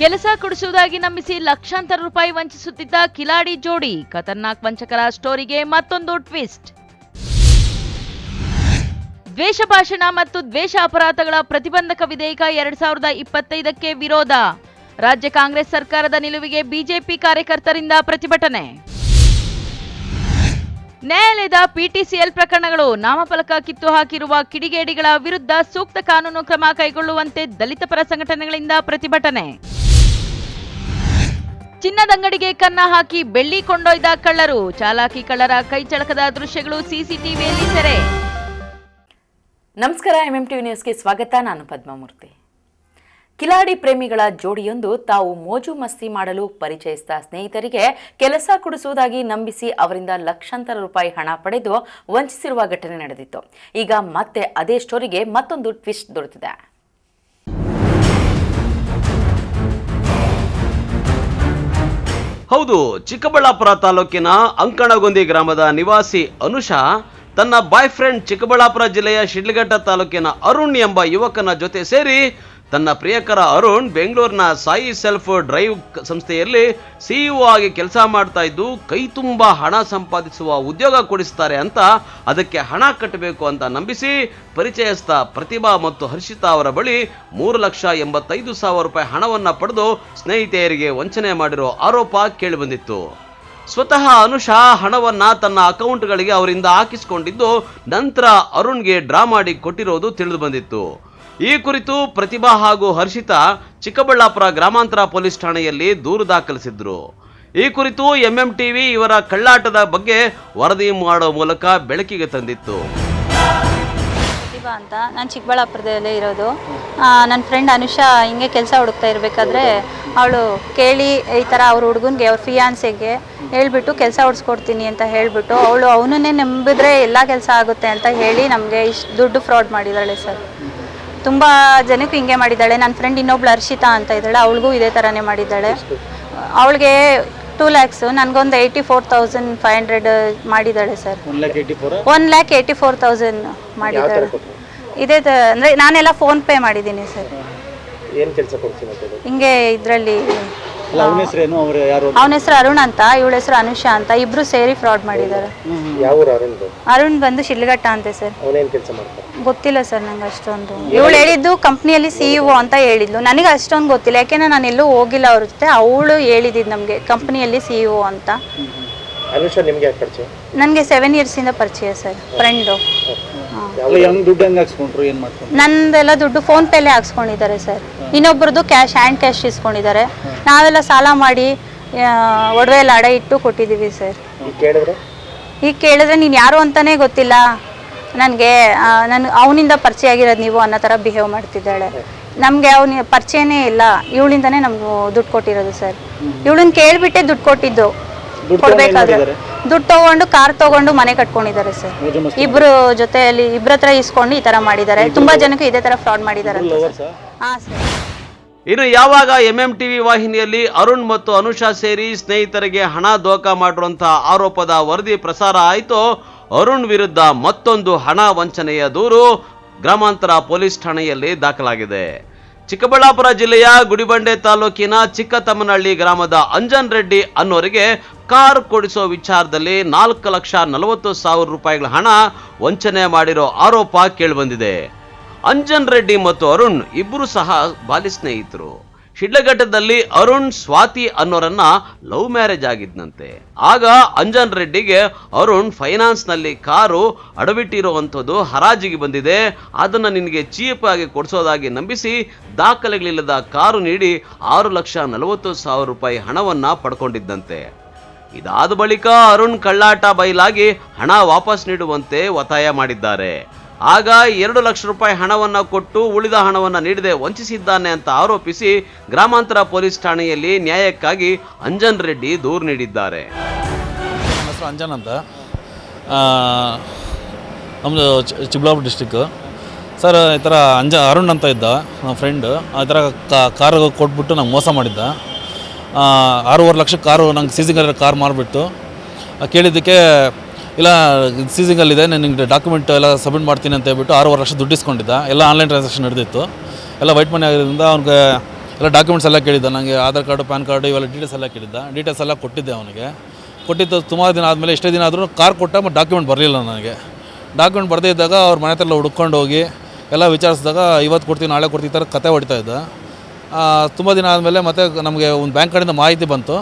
ಕೆಲಸ ಕೊಡಿಸುವುದಾಗಿ ನಂಬಿಸಿ ಲಕ್ಷಾಂತರ ರೂಪಾಯಿ ವಂಚಿಸುತ್ತಿದ್ದ ಕಿಲಾಡಿ ಜೋಡಿ, ಖತರ್ನಾಕ್ ವಂಚಕರ ಸ್ಟೋರಿಗೆ ಮತ್ತೊಂದು ಟ್ವಿಸ್ಟ್. ದ್ವೇಷ ಭಾಷಣ ಮತ್ತು ದ್ವೇಷ ಅಪರಾಧಗಳ ಪ್ರತಿಬಂಧಕ ವಿಧೇಯಕ 2025ಕ್ಕೆ ವಿರೋಧ. ರಾಜ್ಯ ಕಾಂಗ್ರೆಸ್ ಸರ್ಕಾರದ ನಿಲುವಿಗೆ ಬಿಜೆಪಿ ಕಾರ್ಯಕರ್ತರಿಂದ ಪ್ರತಿಭಟನೆ. ನ್ಯಾಯಾಲಯದ ಪಿಟಿಸಿಎಲ್ ಪ್ರಕರಣಗಳು, ನಾಮಫಲಕ ಕಿತ್ತು ಹಾಕಿರುವ ಕಿಡಿಗೇಡಿಗಳ ವಿರುದ್ಧ ಸೂಕ್ತ ಕಾನೂನು ಕ್ರಮ ಕೈಗೊಳ್ಳುವಂತೆ ದಲಿತ ಪರ ಸಂಘಟನೆಗಳಿಂದ ಪ್ರತಿಭಟನೆ. ಚಿನ್ನದಂಗಡಿಗೆ ಕನ್ನ ಹಾಕಿ ಬೆಳ್ಳಿ ಕೊಂಡೊಯ್ದ ಕಳ್ಳರು, ಚಾಲಾಕಿ ಕಳ್ಳರ ಕೈಚಳಕದ ದೃಶ್ಯಗಳು ಸಿಸಿಟಿವಿಯಲ್ಲಿ ಸೆರೆ. ನಮಸ್ಕಾರ, ಎಂಎಂಟಿವಿ ನ್ಯೂಸ್ಗೆ ಸ್ವಾಗತ. ನಾನು ಪದ್ಮಮೂರ್ತಿ. ಕಿಲಾಡಿ ಪ್ರೇಮಿಗಳ ಜೋಡಿಯೊಂದು ತಾವು ಮೋಜು ಮಸ್ತಿ ಮಾಡಲು ಪರಿಚಯಿಸಿದ ಸ್ನೇಹಿತರಿಗೆ ಕೆಲಸ ಕೊಡಿಸುವುದಾಗಿ ನಂಬಿಸಿ ಅವರಿಂದ ಲಕ್ಷಾಂತರ ರೂಪಾಯಿ ಹಣ ಪಡೆದು ವಂಚಿಸಿರುವ ಘಟನೆ ನಡೆದಿತ್ತು. ಈಗ ಮತ್ತೆ ಅದೇ ಸ್ಟೋರಿಗೆ ಮತ್ತೊಂದು ಟ್ವಿಸ್ಟ್ ದೊರೆತಿದೆ. ಹೌದು, ಚಿಕ್ಕಬಳ್ಳಾಪುರ ತಾಲೂಕಿನ ಅಂಕಣಗೊಂದಿ ಗ್ರಾಮದ ನಿವಾಸಿ ಅನುಷಾ ತನ್ನ ಬಾಯ್ ಫ್ರೆಂಡ್ ಚಿಕ್ಕಬಳ್ಳಾಪುರ ಜಿಲ್ಲೆಯ ಶಿಡ್ಲಘಟ್ಟ ತಾಲೂಕಿನ ಅರುಣ್ ಎಂಬ ಯುವಕನ ಜೊತೆ ಸೇರಿ ತನ್ನ ಪ್ರಿಯಕರ ಅರುಣ್ ಬೆಂಗಳೂರಿನ ಸಾಯಿ ಸೆಲ್ಫ್ ಡ್ರೈವ್ ಸಂಸ್ಥೆಯಲ್ಲಿ ಸಿಇಒ ಆಗಿ ಕೆಲಸ ಮಾಡ್ತಾ ಇದ್ದು ಕೈ ತುಂಬ ಹಣ ಸಂಪಾದಿಸುವ ಉದ್ಯೋಗ ಕೊಡಿಸ್ತಾರೆ ಅಂತ ಅದಕ್ಕೆ ಹಣ ಕಟ್ಟಬೇಕು ಅಂತ ನಂಬಿಸಿ ಪರಿಚಯಸ್ಥ ಪ್ರತಿಭಾ ಮತ್ತು ಹರ್ಷಿತಾ ಅವರ ಬಳಿ 3,85,000 ರೂಪಾಯಿ ಹಣವನ್ನು ಪಡೆದು ಸ್ನೇಹಿತೆಯರಿಗೆ ವಂಚನೆ ಮಾಡಿರೋ ಆರೋಪ ಕೇಳಿಬಂದಿತ್ತು. ಸ್ವತಃ ಅನುಷಾ ಹಣವನ್ನ ತನ್ನ ಅಕೌಂಟ್ಗಳಿಗೆ ಅವರಿಂದ ಹಾಕಿಸಿಕೊಂಡಿದ್ದು ನಂತರ ಅರುಣ್ಗೆ ಡ್ರಾ ಮಾಡಿ ಕೊಟ್ಟಿರೋದು ತಿಳಿದು ಬಂದಿತ್ತು. ಈ ಕುರಿತು ಪ್ರತಿಭಾ ಹಾಗೂ ಹರ್ಷಿತಾ ಚಿಕ್ಕಬಳ್ಳಾಪುರ ಗ್ರಾಮಾಂತರ ಪೊಲೀಸ್ ಠಾಣೆಯಲ್ಲಿ ದೂರು ದಾಖಲಿಸಿದ್ರು. ಈ ಕುರಿತು ಎಂಎಂಟಿವಿ ಇವರ ಕಳ್ಳಾಟದ ಬಗ್ಗೆ ವರದಿ ಮಾಡೋ ಮೂಲಕ ಬೆಳಕಿಗೆ ತಂದಿತ್ತು. ಪ್ರತಿಭಾ ಅಂತ, ನಾನು ಚಿಕ್ಕಬಳ್ಳಾಪುರದಲ್ಲೇ ಇರೋದು. ನನ್ನ ಫ್ರೆಂಡ್ ಅನುಷಾ ಹಿಂಗೆ ಕೆಲಸ ಹುಡುಕ್ತಾ ಇರಬೇಕಾದ್ರೆ ಅವಳು ಕೇಳಿ ಈ ಥರ ಅವ್ರ ಹುಡುಗನಿಗೆ ಅವ್ರ ಫಿಯಾನ್ಸೆಗೆ ಹೇಳ್ಬಿಟ್ಟು ಕೆಲಸ ಹುಡ್ಸ್ಕೊಡ್ತೀನಿ ಅಂತ ಹೇಳಿಬಿಟ್ಟು ಅವನನ್ನೇ ನಂಬಿದ್ರೆ ಎಲ್ಲ ಕೆಲಸ ಆಗುತ್ತೆ ಅಂತ ಹೇಳಿ ನಮಗೆ ಇಷ್ಟು ದುಡ್ಡು ಫ್ರಾಡ್ ಮಾಡಿದ್ದಾಳೆ ಸರ್. ತುಂಬ ಜನಕ್ಕೆ ಹಿಂಗೆ ಮಾಡಿದ್ದಾಳೆ. ನನ್ನ ಫ್ರೆಂಡ್ ಇನ್ನೊಬ್ಳು ಹರ್ಷಿತಾ ಅಂತ ಇದ್ದಾಳೆ, ಅವಳಿಗೂ ಇದೇ ಥರನೇ ಮಾಡಿದ್ದಾಳೆ. ಅವಳಿಗೆ 2 lakhs, ನನಗೊಂದು 84,500 ಮಾಡಿದ್ದಾಳೆ ಸರ್. 1,84,000 ಮಾಡಿದ್ದಾಳೆ. ಇದೇ ಅಂದರೆ ನಾನೆಲ್ಲ ಫೋನ್ ಪೇ ಮಾಡಿದ್ದೀನಿ ಸರ್. ಹಿಂಗೆ ಇದರಲ್ಲಿ ಅವನ ಹೆಸರು ಅರುಣ್ ಅಂತ, ಇವಳ ಹೆಸರು ಅನುಷಾ ಅಂತ, ಇಬ್ರು ಸೇರಿ ಫ್ರಾಡ್ ಮಾಡಿದ್ದಾರೆ. ಅರುಣ್ ಬಂದು ಶಿಡ್ಲಘಟ್ಟ ಅಂತೆ ಸರ್. ಗೊತ್ತಿಲ್ಲ ಸರ್ ನಂಗೆ ಅಷ್ಟೊಂದು. ಇವಳು ಹೇಳಿದ್ದು ಕಂಪ್ನಿಯಲ್ಲಿ ಸಿಇಒ ಅಂತ ಹೇಳಿದ್ಲು, ನನಗೆ ಅಷ್ಟೊಂದು ಗೊತ್ತಿಲ್ಲ, ಯಾಕೆಂದ್ರೆ ನಾನು ಎಲ್ಲೂ ಹೋಗಿಲ್ಲ ಅವ್ರ ಜೊತೆ. ಅವಳು ಹೇಳಿದ್ದು ನಮಗೆ ಕಂಪ್ನಿಯಲ್ಲಿ ಸಿಇಒ ಅಂತ. ನನಗೆ 7 years ಇಂದ ಪರಿಚಯ ಸರ್, ಫ್ರೆಂಡು. ನಂದೆಲ್ಲ ದುಡ್ಡು ಫೋನ್ ಪೇಲೆ ಹಾಕ್ಸ್ಕೊಂಡಿದ್ದಾರೆ ಸರ್. ಇನ್ನೊಬ್ರದ್ದು ಹ್ಯಾಂಡ್ ಕ್ಯಾಶ್ ಇಸ್ಕೊಂಡಿದ್ದಾರೆ. ನಾವೆಲ್ಲ ಸಾಲ ಮಾಡಿ ಒಡವೆ ಎಲ್ಲ ಅಡ ಇಟ್ಟು ಕೊಟ್ಟಿದ್ದೀವಿ ಸರ್. ಈಗ ಕೇಳಿದ್ರೆ ನೀನು ಯಾರು ಅಂತಾನೆ ಗೊತ್ತಿಲ್ಲ ನನಗೆ, ಅವನಿಂದ ಪರಿಚಯ ಆಗಿರೋದು ನೀವು ಅನ್ನೋ ಥರ ಬಿಹೇವ್ ಮಾಡ್ತಿದ್ದಾಳೆ. ನಮಗೆ ಅವನ ಪರಿಚಯನೇ ಇಲ್ಲ, ಇವಳಿಂದನೇ ನಮ್ಗೆ ದುಡ್ಡು ಕೊಟ್ಟಿರೋದು ಸರ್. ಇವಳನ್ನ ಕೇಳಿಬಿಟ್ಟೆ ದುಡ್ಡು ಕೊಟ್ಟಿದ್ದು. ಕೊಡ್ಬೇಕಾದ್ರೆ ದುಡ್ಡು ತಗೊಂಡು ಕಾರ್ ತಗೊಂಡು ಮನೆ ಕಟ್ಕೊಂಡಿದ್ದಾರೆ ಸರ್. ಇಬ್ರು ಜೊತೆಯಲ್ಲಿ ಇಬ್ರ ಹತ್ರ ಇಸ್ಕೊಂಡು ಈ ತರ ಮಾಡಿದ್ದಾರೆ. ತುಂಬಾ ಜನಕ್ಕೆ ಇದೇ ತರ ಫ್ರಾಡ್ ಮಾಡಿದ್ದಾರೆ. ಇನ್ನು ಯಾವಾಗ ಎಂಎಂಟಿವಿ ವಾಹಿನಿಯಲ್ಲಿ ಅರುಣ್ ಮತ್ತು ಅನುಷಾ ಸೇರಿ ಸ್ನೇಹಿತರಿಗೆ ಹಣ ದೋಖ ಮಾಡಿರುವಂತಹ ಆರೋಪದ ವರದಿ ಪ್ರಸಾರ ಆಯಿತು, ಅರುಣ್ ವಿರುದ್ಧ ಮತ್ತೊಂದು ಹಣ ವಂಚನೆಯ ದೂರು ಗ್ರಾಮಾಂತರ ಪೊಲೀಸ್ ಠಾಣೆಯಲ್ಲಿ ದಾಖಲಾಗಿದೆ. ಚಿಕ್ಕಬಳ್ಳಾಪುರ ಜಿಲ್ಲೆಯ ಗುಡಿಬಂಡೆ ತಾಲೂಕಿನ ಚಿಕ್ಕತಮ್ಮನಹಳ್ಳಿ ಗ್ರಾಮದ ಅಂಜನ್ ರೆಡ್ಡಿ ಅನ್ನೋರಿಗೆ ಕಾರ್ ಕೊಡಿಸೋ ವಿಚಾರದಲ್ಲಿ 4,40,000 ರೂಪಾಯಿಗಳ ಹಣ ವಂಚನೆ ಮಾಡಿರೋ ಆರೋಪ ಕೇಳಿಬಂದಿದೆ. ಅಂಜನ್ ರೆಡ್ಡಿ ಮತ್ತು ಅರುಣ್ ಇಬ್ಬರು ಸಹ ಬಾಲ್ಯ ಸ್ನೇಹಿತರು. ಶಿಡ್ಲಘಟ್ಟದಲ್ಲಿ ಅರುಣ್ ಸ್ವಾತಿ ಅನ್ನೋರನ್ನ ಲವ್ ಮ್ಯಾರೇಜ್ ಆಗಿದ್ದಂತೆ. ಆಗ ಅಂಜನ್ ರೆಡ್ಡಿಗೆ ಅರುಣ್ ಫೈನಾನ್ಸ್ನಲ್ಲಿ ಕಾರು ಅಡವಿಟ್ಟಿರುವಂಥದ್ದು ಹರಾಜಿಗೆ ಬಂದಿದೆ, ಅದನ್ನು ನಿನಗೆ ಚೀಪ್ ಆಗಿ ಕೊಡಿಸೋದಾಗಿ ನಂಬಿಸಿ ದಾಖಲೆಗಳಿಲ್ಲದ ಕಾರು ನೀಡಿ 6,40,000 ರೂಪಾಯಿ ಹಣವನ್ನು ಪಡ್ಕೊಂಡಿದ್ದಂತೆ. ಇದಾದ ಬಳಿಕ ಅರುಣ್ ಕಳ್ಳಾಟ ಬಯಲಾಗಿ ಹಣ ವಾಪಸ್ ನೀಡುವಂತೆ ಒತ್ತಾಯ ಮಾಡಿದ್ದಾರೆ. ಆಗ 2 ಲಕ್ಷ ರೂಪಾಯಿ ಹಣವನ್ನು ಕೊಟ್ಟು ಉಳಿದ ಹಣವನ್ನು ನೀಡದೆ ವಂಚಿಸಿದ್ದಾನೆ ಅಂತ ಆರೋಪಿಸಿ ಗ್ರಾಮಾಂತರ ಪೊಲೀಸ್ ಠಾಣೆಯಲ್ಲಿ ನ್ಯಾಯಕ್ಕಾಗಿ ಅಂಜನ್ ರೆಡ್ಡಿ ದೂರು ನೀಡಿದ್ದಾರೆ. ನನ್ನ ಹೆಸರು ಅಂಜನ್ ಅಂತ, ನಮ್ಮದು ಚಿಕ್ಕಬಳ್ಳಾಪುರ ಡಿಸ್ಟಿಕ್ಕು ಸರ್. ಈ ಥರ ಅರುಣ್ ಅಂತ ಇದ್ದ ನಮ್ಮ ಫ್ರೆಂಡು, ಆ ಥರ ಕಾರು ಕೊಟ್ಬಿಟ್ಟು ನಂಗೆ ಮೋಸ ಮಾಡಿದ್ದ. 6.5 ಲಕ್ಷ ಕಾರು ನಂಗೆ ಸೀಸಿಂಗಲ್ಲಿ ಕಾರ್ ಮಾರಿಬಿಟ್ಟು ಕೇಳಿದ್ದಕ್ಕೆ ಇಲ್ಲ ಸೀಸಿಂಗಲ್ಲಿದೆ, ನಿನಗೆ ಡಾಕ್ಯುಮೆಂಟ್ ಎಲ್ಲ ಸಬ್ಮಿಟ್ ಮಾಡ್ತೀನಿ ಅಂತ ಹೇಳ್ಬಿಟ್ಟು 6.5 ಲಕ್ಷ ದುಡ್ಡು ಇಸ್ಕೊಂಡಿದ್ದ. ಎಲ್ಲ ಆನ್ಲೈನ್ ಟ್ರಾನ್ಸಾಕ್ಷನ್ ನಡೆದಿತ್ತು, ಎಲ್ಲ ವೈಟ್ ಮನಿ ಆಗಿರೋದ್ರಿಂದ ಅವ್ನಿಗೆ ಎಲ್ಲ ಡಾಕ್ಯುಮೆಂಟ್ಸ್ ಎಲ್ಲ ಕೇಳಿದ್ದ, ನನಗೆ ಆಧಾರ್ ಕಾರ್ಡು, ಪ್ಯಾನ್ ಕಾರ್ಡು ಇವೆಲ್ಲ ಡೀಟೇಲ್ಸ್ ಎಲ್ಲ ಕೇಳಿದ್ದ. ಡೀಟೇಲ್ಸ್ ಎಲ್ಲ ಕೊಟ್ಟಿದ್ದೆ ಅವನಿಗೆ. ಕೊಟ್ಟಿದ್ದು ಸುಮಾರು ದಿನ ಆದಮೇಲೆ, ಎಷ್ಟೇ ದಿನ ಆದರೂ ಕಾರ್ ಕೊಟ್ಟ, ಮತ್ತು ಡಾಕ್ಯುಮೆಂಟ್ ಬರಲಿಲ್ಲ ನನಗೆ. ಡಾಕ್ಯುಮೆಂಟ್ ಬರದೇ ಇದ್ದಾಗ ಅವ್ರ ಮನೆ ಹತ್ರ ಎಲ್ಲ ಹುಡ್ಕೊಂಡು ಹೋಗಿ ಎಲ್ಲ ವಿಚಾರಿಸಿದಾಗ ಇವತ್ತು ಕೊಡ್ತೀವಿ, ನಾಳೆ ಕೊಡ್ತೀವಿ, ಈ ಥರ ಕತೆ ಹೊಡಿತಾ ಇದ್ದ. ತುಂಬ ದಿನ ಆದಮೇಲೆ ಮತ್ತೆ ನಮಗೆ ಒಂದು ಬ್ಯಾಂಕ್ ಕಡೆಯಿಂದ ಮಾಹಿತಿ ಬಂತು,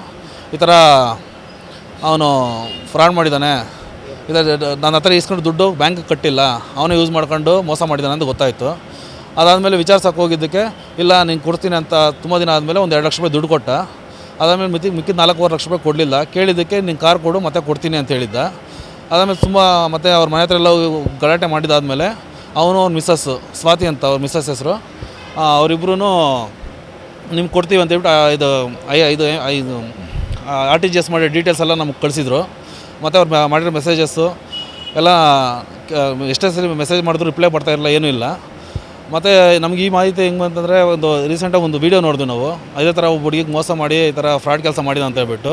ಈ ಥರ ಅವನು ಫ್ರಾಡ್ ಮಾಡಿದ್ದಾನೆ, ನನ್ನ ಹತ್ರ ಇಸ್ಕೊಂಡು ದುಡ್ಡು ಬ್ಯಾಂಕಿಗೆ ಕಟ್ಟಿಲ್ಲ, ಅವನೇ ಯೂಸ್ ಮಾಡ್ಕೊಂಡು ಮೋಸ ಮಾಡಿದ್ದಾನೆ ಅಂತ ಗೊತ್ತಾಯಿತು. ಅದಾದಮೇಲೆ ವಿಚಾರಿಸೋಕೆ ಹೋಗಿದ್ದಕ್ಕೆ ಇಲ್ಲ ನೀನು ಕೊಡ್ತೀನಿ ಅಂತ ತುಂಬ ದಿನ ಆದಮೇಲೆ ಒಂದು 2 ಲಕ್ಷ ರೂಪಾಯಿ ದುಡ್ಡು ಕೊಟ್ಟ. ಅದಾದಮೇಲೆ ಮಿಕ್ಕಿದ 4.25 ಲಕ್ಷ ರೂಪಾಯಿ ಕೊಡಲಿಲ್ಲ. ಕೇಳಿದ್ದಕ್ಕೆ ನೀನು ಕಾರ್ ಕೊಡು ಮತ್ತೆ ಕೊಡ್ತೀನಿ ಅಂತ ಹೇಳಿದ್ದ. ಅದಾದಮೇಲೆ ಮತ್ತೆ ಅವ್ರ ಮನೆ ಹತ್ರ ಎಲ್ಲ ಗಲಾಟೆ ಮಾಡಿದಾದಮೇಲೆ ಅವನು ಅವ್ನ ಮಿಸ್ಸಸ್ಸು ಸ್ವಾತಿ ಅಂತ, ಅವ್ರ ಮಿಸ್ಸಸ್ ಹೆಸರು, ಅವರಿಬ್ಬರೂ ನಿಮ್ಗೆ ಕೊಡ್ತೀವಿ ಅಂತ ಹೇಳ್ಬಿಟ್ಟು ಇದು RTGS ಮಾಡಿ ಡೀಟೇಲ್ಸ್ ಎಲ್ಲ ನಮ್ಗೆ ಕಳಿಸಿದ್ರು. ಮತ್ತು ಅವ್ರು ಮಾಡಿರೋ ಮೆಸೇಜಸ್ಸು ಎಲ್ಲ ಎಷ್ಟೇ ಸರಿ ಮೆಸೇಜ್ ಮಾಡಿದ್ರು ರಿಪ್ಲೈ ಬರ್ತಾಯಿರಲಿಲ್ಲ, ಏನೂ ಇಲ್ಲ. ಮತ್ತು ನಮ್ಗೆ ಈ ಮಾಹಿತಿ ಹೆಂಗೆ ಅಂತಂದರೆ, ಒಂದು ರೀಸೆಂಟಾಗಿ ಒಂದು ವೀಡಿಯೋ ನೋಡಿದ್ವಿ ನಾವು, ಅದೇ ಥರ ಒಬ್ಬ ಹುಡುಗಿಗೆ ಮೋಸ ಮಾಡಿ ಈ ಥರ ಫ್ರಾಡ್ ಕೆಲಸ ಮಾಡಿದ ಅಂತ ಹೇಳ್ಬಿಟ್ಟು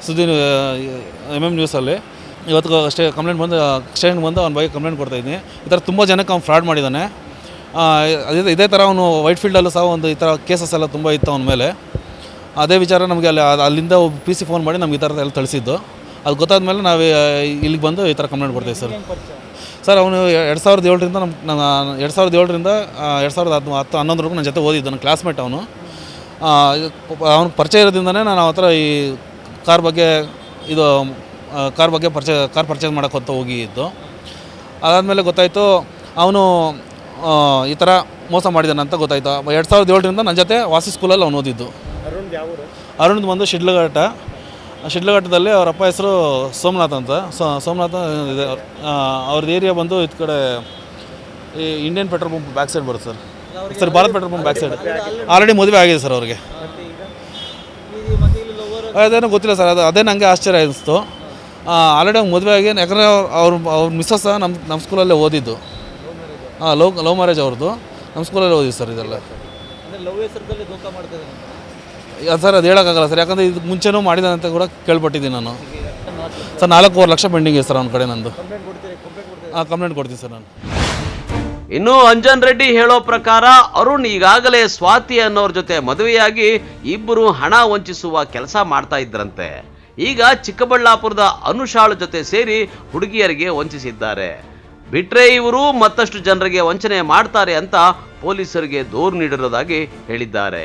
ಸುದ್ದಿ MM ನ್ಯೂಸಲ್ಲಿ ಇವತ್ತು ಅಷ್ಟೇ ಕಂಪ್ಲೇಂಟ್ ಬಂದು ಸ್ಟೇಷನ್ಗೆ ಬಂದು ಅವ್ನ ಬಗ್ಗೆ ಕಂಪ್ಲೇಂಟ್ ಕೊಡ್ತಾಯಿದ್ದೀನಿ. ಈ ಥರ ತುಂಬ ಜನಕ್ಕೆ ಅವ್ನು ಫ್ರಾಡ್ ಮಾಡಿದ್ದಾನೆ. ಇದೇ ಥರ ಅವನು ವೈಟ್ ಫೀಲ್ಡಲ್ಲೂ ಸಹ ಒಂದು ಈ ಥರ ಕೇಸಸ್ ಎಲ್ಲ ತುಂಬ ಇತ್ತು ಅವನ ಮೇಲೆ. ಅದೇ ವಿಚಾರ ನಮಗೆ ಅಲ್ಲಿಂದ ಒಬ್ಬ PC ಫೋನ್ ಮಾಡಿ ನಮ್ಗೆ ಈ ಥರ ಎಲ್ಲ ತಿಳಿಸಿದ್ದು. ಅದು ಗೊತ್ತಾದ ಮೇಲೆ ನಾವು ಇಲ್ಲಿಗೆ ಬಂದು ಈ ಥರ ಕಂಪ್ಲೇಂಟ್ ಕೊಡ್ತೀವಿ ಸರ್. ಅವನು 2007ರಿಂದ 2007ರಿಂದ 2010-11 ನನ್ನ ಜೊತೆ ಓದಿದ್ದು, ನನ್ನ ಕ್ಲಾಸ್ಮೇಟ್ ಅವನು. ಅವನು ಪರಿಚಯ ಇರೋದ್ರಿಂದನೇ ನಾನು ಅವನ ಹತ್ರ ಈ ಕಾರ್ ಬಗ್ಗೆ ಕಾರ್ ಪರ್ಚೇಸ್ ಮಾಡೋಕ್ಕೆ ಅಂತ ಹೋಗಿದ್ದು. ಅದಾದಮೇಲೆ ಗೊತ್ತಾಯಿತು ಅವನು ಈ ಥರ ಮೋಸ ಮಾಡಿದ್ದಾನೆ ಅಂತ ಗೊತ್ತಾಯಿತು. 2007ರಿಂದ ನನ್ನ ಜೊತೆ ವಾಸಿ ಸ್ಕೂಲಲ್ಲಿ ಅವನು ಓದಿದ್ದು. ಅರುಣ್ ಬಂದು ಶಿಡ್ಲಘಟ್ಟದಲ್ಲಿ ಅವ್ರ ಅಪ್ಪ ಹೆಸರು ಸೋಮನಾಥ್ ಅಂತ. ಸೋಮನಾಥ ಇದೆ ಅವ್ರದ್ದು ಏರಿಯಾ ಬಂದು ಈ ಕಡೆ ಈ Indian petrol pump back side ಬರುತ್ತೆ sir. Bharat petrol pump back side. Already ಮದುವೆ ಆಗಿದೆ ಸರ್ ಅವ್ರಿಗೆ. ಅದೇನೋ ಗೊತ್ತಿಲ್ಲ ಸರ್, ಅದೇ ನನಗೆ ಆಶ್ಚರ್ಯ ಅನಿಸ್ತು. ಆಲ್ರೆಡಿ ಅವ್ನು ಮದುವೆ ಆಗಿ, ಯಾಕಂದರೆ ಅವ್ರ ಮಿಸ್ಸಸ್ ನಮ್ಮ ಸ್ಕೂಲಲ್ಲೇ ಓದಿದ್ದು. ಲವ್ ಮ್ಯಾರೇಜ್ ಅವ್ರದ್ದು, ನಮ್ಮ ಸ್ಕೂಲಲ್ಲೇ ಓದಿದ್ದು ಸರ್. ಇದೆಲ್ಲ ಸರ್ ಅದು ಹೇಳೋಕ್ಕಾಗಲ್ಲ ಸರ್, ಯಾಕಂದರೆ ಇದಕ್ಕೆ ಮುಂಚೆನೂ ಮಾಡಿದಾನೆ ಅಂತ ಕೂಡ ಕೇಳ್ಪಟ್ಟಿದ್ದೀನಿ ನಾನು ಸರ್. 4.25 ಲಕ್ಷ ಪೆಂಡಿಂಗ್ ಇದೆ ಸರ್ ಅವ್ನ ಕಡೆ ನಂದು. ಕಂಪ್ಲೇಂಟ್ ಕೊಡ್ತೀನಿ ಸರ್ ನಾನು. ಇನ್ನು ಅಂಜನ್ ರೆಡ್ಡಿ ಹೇಳೋ ಪ್ರಕಾರ ಅರುಣ್ ಈಗಾಗಲೇ ಸ್ವಾತಿ ಅನ್ನೋರ ಜೊತೆ ಮದುವೆಯಾಗಿ ಇಬ್ಬರು ಹಣ ವಂಚಿಸುವ ಕೆಲಸ ಮಾಡ್ತಾ ಇದ್ರಂತೆ. ಈಗ ಚಿಕ್ಕಬಳ್ಳಾಪುರದ ಅನುಷಾಳ ಜೊತೆ ಸೇರಿ ಹುಡುಗಿಯರಿಗೆ ವಂಚಿಸಿದ್ದಾರೆ. ಬಿಟ್ರೆ ಇವರು ಮತ್ತಷ್ಟು ಜನರಿಗೆ ವಂಚನೆ ಮಾಡ್ತಾರೆ ಅಂತ ಪೊಲೀಸರಿಗೆ ದೂರು ನೀಡಿರೋದಾಗಿ ಹೇಳಿದ್ದಾರೆ.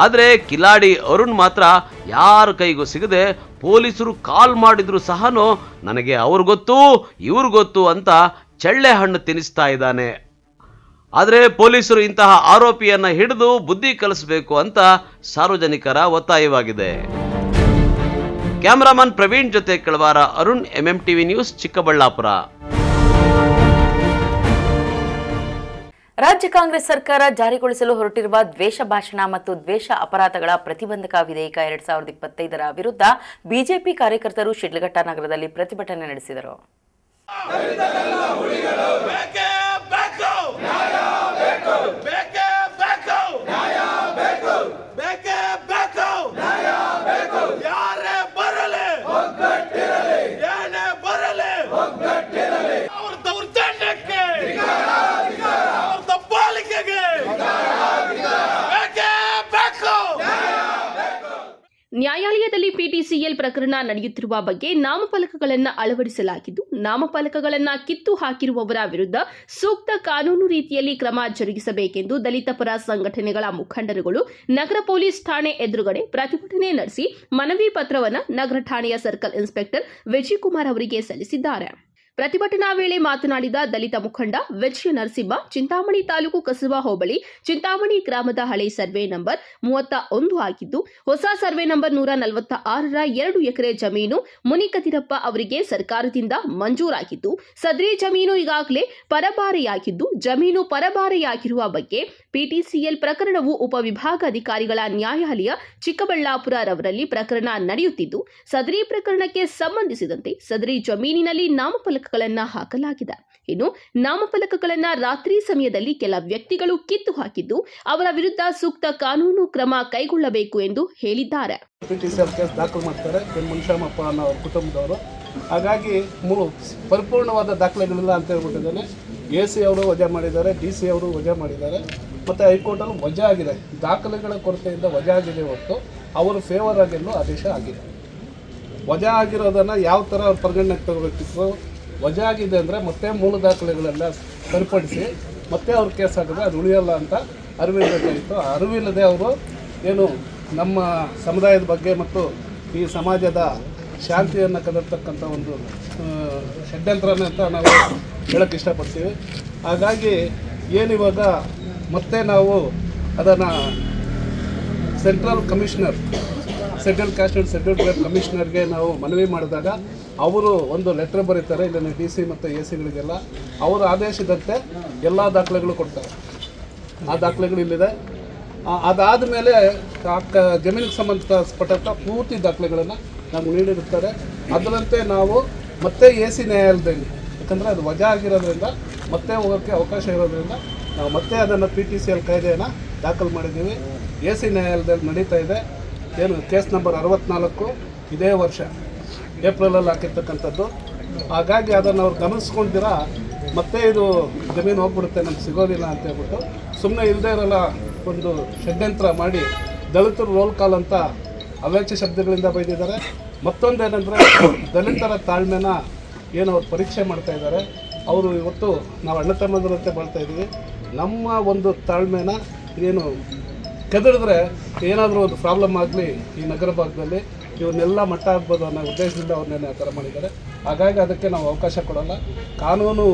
ಆದರೆ ಕಿಲಾಡಿ ಅರುಣ್ ಮಾತ್ರ ಯಾರ ಕೈಗೂ ಸಿಗದೆ ಪೊಲೀಸರು ಕಾಲ್ ಮಾಡಿದ್ರು ಸಹ ನನಗೆ ಅವ್ರು ಗೊತ್ತು ಇವ್ರು ಗೊತ್ತು ಅಂತ ಚಳ್ಳೆ ಹಣ್ಣು ತಿನ್ನಿಸ್ತಾ ಇದ್ದಾನೆ. ಆದರೆ ಪೊಲೀಸರು ಇಂತಹ ಆರೋಪಿಯನ್ನ ಹಿಡಿದು ಬುದ್ಧಿ ಕಲಿಸಬೇಕು ಅಂತ ಸಾರ್ವಜನಿಕರ ಒತ್ತಾಯವಾಗಿದೆ. ಕ್ಯಾಮರಾಮನ್ ಪ್ರವೀಣ್ ಜೊತೆ ಕಳವಾರ ಅರುಣ್, MMTV ನ್ಯೂಸ್, ಚಿಕ್ಕಬಳ್ಳಾಪುರ. ರಾಜ್ಯ ಕಾಂಗ್ರೆಸ್ ಸರ್ಕಾರ ಜಾರಿಗೊಳಿಸಲು ಹೊರಟಿರುವ ದ್ವೇಷ ಭಾಷಣ ಮತ್ತು ದ್ವೇಷ ಅಪರಾಧಗಳ ಪ್ರತಿಬಂಧಕ ವಿಧೇಯಕ 2025 ವಿರುದ್ಧ ಬಿಜೆಪಿ ಕಾರ್ಯಕರ್ತರು ಶಿಡ್ಲಘಟ್ಟ ನಗರದಲ್ಲಿ ಪ್ರತಿಭಟನೆ ನಡೆಸಿದರು. ನ್ಯಾಯಾಲಯದಲ್ಲಿ PTCL ಪ್ರಕರಣ ನಡೆಯುತ್ತಿರುವ ಬಗ್ಗೆ ನಾಮಫಲಕಗಳನ್ನು ಅಳವಡಿಸಲಾಗಿದ್ದು, ನಾಮಫಲಕಗಳನ್ನು ಕಿತ್ತು ಹಾಕಿರುವವರ ವಿರುದ್ಧ ಸೂಕ್ತ ಕಾನೂನು ರೀತಿಯಲ್ಲಿ ಕ್ರಮ ಜರುಗಿಸಬೇಕೆಂದು ದಲಿತ ಪರ ಸಂಘಟನೆಗಳ ಮುಖಂಡರುಗಳು ನಗರ ಪೊಲೀಸ್ ಠಾಣೆ ಎದುರುಗಡೆ ಪ್ರತಿಭಟನೆ ನಡೆಸಿ ಮನವಿ ಪತ್ರವನ್ನು ನಗರ ಠಾಣೆಯ ಸರ್ಕಲ್ ಇನ್ಸ್ಪೆಕ್ಟರ್ ವಿಜಯಕುಮಾರ್ ಅವರಿಗೆ ಸಲ್ಲಿಸಿದ್ದಾರೆ. ಪ್ರತಿಭಟನಾ ವೇಳೆ ಮಾತನಾಡಿದ ದಲಿತ ಮುಖಂಡ ವಿಜಯ ನರಸಿಂಹ, ಚಿಂತಾಮಣಿ ತಾಲೂಕು ಕಸಬಾ ಹೋಬಳಿ ಚಿಂತಾಮಣಿ ಗ್ರಾಮದ ಹಳೆ ಸರ್ವೆ ನಂಬರ್ 31 ಆಗಿದ್ದು, ಹೊಸ ಸರ್ವೆ ನಂಬರ್ 146ರ 2 ಎಕರೆ ಜಮೀನು ಮುನಿಕದಿರಪ್ಪ ಅವರಿಗೆ ಸರ್ಕಾರದಿಂದ ಮಂಜೂರಾಗಿದ್ದು, ಸದರಿ ಜಮೀನು ಈಗಾಗಲೇ ಪರಭಾರೆಯಾಗಿದ್ದು, ಜಮೀನು ಪರಭಾರೆಯಾಗಿರುವ ಬಗ್ಗೆ PTCL ಪ್ರಕರಣವು ಉಪವಿಭಾಗಾಧಿಕಾರಿಗಳ ನ್ಯಾಯಾಲಯ ಚಿಕ್ಕಬಳ್ಳಾಪುರ ರವರಲ್ಲಿ ಪ್ರಕರಣ ನಡೆಯುತ್ತಿದ್ದು, ಸದರಿ ಪ್ರಕರಣಕ್ಕೆ ಸಂಬಂಧಿಸಿದಂತೆ ಸದರಿ ಜಮೀನಿನಲ್ಲಿ ನಾಮಫಲಕಗಳನ್ನು ಹಾಕಲಾಗಿದೆ. ಇನ್ನು ನಾಮಫಲಕಗಳನ್ನು ರಾತ್ರಿ ಸಮಯದಲ್ಲಿ ಕೆಲ ವ್ಯಕ್ತಿಗಳು ಕಿತ್ತು ಹಾಕಿದ್ದು, ಅವರ ವಿರುದ್ಧ ಸೂಕ್ತ ಕಾನೂನು ಕ್ರಮ ಕೈಗೊಳ್ಳಬೇಕು ಎಂದು ಹೇಳಿದ್ದಾರೆ. PTCL ಕೇಸ್ ದಾಖಲು ಮಾಡ್ತಾರೆ ಮುನ್ಶಾಮಪ್ಪ ಅನ್ನೋ ಅವ್ರ ಕುಟುಂಬದವರು. ಹಾಗಾಗಿ ಪರಿಪೂರ್ಣವಾದ ದಾಖಲೆಗಳಿಲ್ಲ ಅಂತ ಹೇಳ್ಬಿಟ್ಟಿದ್ದಾನೆ. AC ಅವರು ವಜಾ ಮಾಡಿದ್ದಾರೆ, DC ಅವರು ವಜಾ ಮಾಡಿದ್ದಾರೆ. ಮತ್ತು ಹೈಕೋರ್ಟಲ್ಲಿ ವಜಾ ಆಗಿದೆ, ದಾಖಲೆಗಳ ಕೊರತೆಯಿಂದ ವಜಾ ಆಗಿದೆ ಹೊರತು ಅವರು ಫೇವರ್ ಆಗೆಲ್ಲೂ ಆದೇಶ ಆಗಿದೆ. ವಜಾ ಆಗಿರೋದನ್ನು ಯಾವ ಥರ ಅವ್ರು ಪರಿಗಣನೆಗೆ ತಗೋಬೇಕಿತ್ತು, ವಜಾ ಆಗಿದೆ ಅಂದರೆ ಮತ್ತೆ ಮೂಲ ದಾಖಲೆಗಳೆಲ್ಲ ಸರಿಪಡಿಸಿ ಮತ್ತೆ ಅವ್ರ ಕೇಸ್ ಆಗಿದ್ರೆ ಅದು ಉಳಿಯೋಲ್ಲ ಅಂತ ಅರಿವಿರಬೇಕಾಗಿತ್ತು. ಅರಿವಿಲ್ಲದೆ ಅವರು ಏನು ನಮ್ಮ ಸಮುದಾಯದ ಬಗ್ಗೆ ಮತ್ತು ಈ ಸಮಾಜದ ಶಾಂತಿಯನ್ನು ಕದರ್ತಕ್ಕಂಥ ಒಂದು ಷಡ್ಯಂತ್ರನೇ ಅಂತ ನಾವು ಹೇಳೋಕ್ಕೆ ಇಷ್ಟಪಡ್ತೀವಿ. ಹಾಗಾಗಿ ಏನಿವಾಗ ಮತ್ತೆ ನಾವು ಅದನ್ನು central commissioner, central caste and central tribe ಕಮಿಷನರ್ಗೆ ನಾವು ಮನವಿ ಮಾಡಿದಾಗ ಅವರು ಒಂದು ಲೆಟ್ರ್ ಬರೀತಾರೆ ಇಲ್ಲಿನ DC ಮತ್ತು AC ಗಳಿಗೆಲ್ಲ. ಅವರ ಆದೇಶದಂತೆ ಎಲ್ಲ ದಾಖಲೆಗಳು ಕೊಡ್ತಾರೆ. ಆ ದಾಖಲೆಗಳು ಇಲ್ಲಿದೆ. ಅದಾದ ಮೇಲೆ ಜಮೀನಿಗೆ ಸಂಬಂಧಪಟ್ಟಂಥ ಪೂರ್ತಿ ದಾಖಲೆಗಳನ್ನು ನಮ್ಗೆ ನೀಡಿರುತ್ತಾರೆ. ಅದರಂತೆ ನಾವು ಮತ್ತೆ AC ನ್ಯಾಯಾಲಯದಲ್ಲಿ, ಯಾಕಂದರೆ ಅದು ವಜಾ ಆಗಿರೋದ್ರಿಂದ ಮತ್ತೆ ಹೋಗೋಕ್ಕೆ ಅವಕಾಶ ಇರೋದ್ರಿಂದ ನಾವು ಮತ್ತೆ ಅದನ್ನು PTCL ಕಾಯ್ದೆಯನ್ನು ದಾಖಲು ಮಾಡಿದ್ದೀವಿ. AC ನ್ಯಾಯಾಲಯದಲ್ಲಿ ನಡೀತಾ ಇದೆ. ಏನು ಕೇಸ್ ನಂಬರ್ 64 ಇದೇ ವರ್ಷ ಏಪ್ರಿಲಲ್ಲಿ ಹಾಕಿರ್ತಕ್ಕಂಥದ್ದು. ಹಾಗಾಗಿ ಅದನ್ನು ಅವ್ರು ಗಮನಿಸ್ಕೊಳ್ತೀರಾ ಮತ್ತೆ ಇದು ಜಮೀನು ಹೋಗ್ಬಿಡುತ್ತೆ, ನಮ್ಗೆ ಸಿಗೋದಿಲ್ಲ ಅಂತ ಹೇಳ್ಬಿಟ್ಟು ಸುಮ್ಮನೆ ಇಲ್ಲದೇ ಇರೋಲ್ಲ ಒಂದು ಷಡ್ಯಂತ್ರ ಮಾಡಿ ದಲಿತರು ರೋಲ್ ಕಾಲ್ ಅಂತ ಅವೇಚ್ಯ ಶಬ್ದಗಳಿಂದ ಬೈದಿದ್ದಾರೆ. ಮತ್ತೊಂದೇನೆಂದರೆ ದಲಿತರ ತಾಳ್ಮೆನ ಏನು ಅವ್ರು ಪರೀಕ್ಷೆ ಮಾಡ್ತಾಯಿದ್ದಾರೆ. ಅವರು ಇವತ್ತು ನಾವು ಅಣ್ಣ ತಮ್ಮಂದಿರಂತೆ ಬಾಳ್ತಾಯಿದ್ದೀವಿ. ನಮ್ಮ ಒಂದು ತಾಳ್ಮೆನ ಏನು ಕೆದರಿದ್ರೆ ಏನಾದರೂ ಒಂದು ಪ್ರಾಬ್ಲಮ್ ಆಗಲಿ ಈ ನಗರ ಭಾಗದಲ್ಲಿ ಇವನ್ನೆಲ್ಲ ಮಟ್ಟ ಆಗ್ಬೋದು ಅನ್ನೋ ಉದ್ದೇಶದಿಂದ ಅವ್ರನ್ನೇನೆ ಆ ಥರ ಮಾಡಿದ್ದಾರೆ. ಹಾಗಾಗಿ ಅದಕ್ಕೆ ನಾವು ಅವಕಾಶ ಕೊಡೋಲ್ಲ. ಕಾನೂನು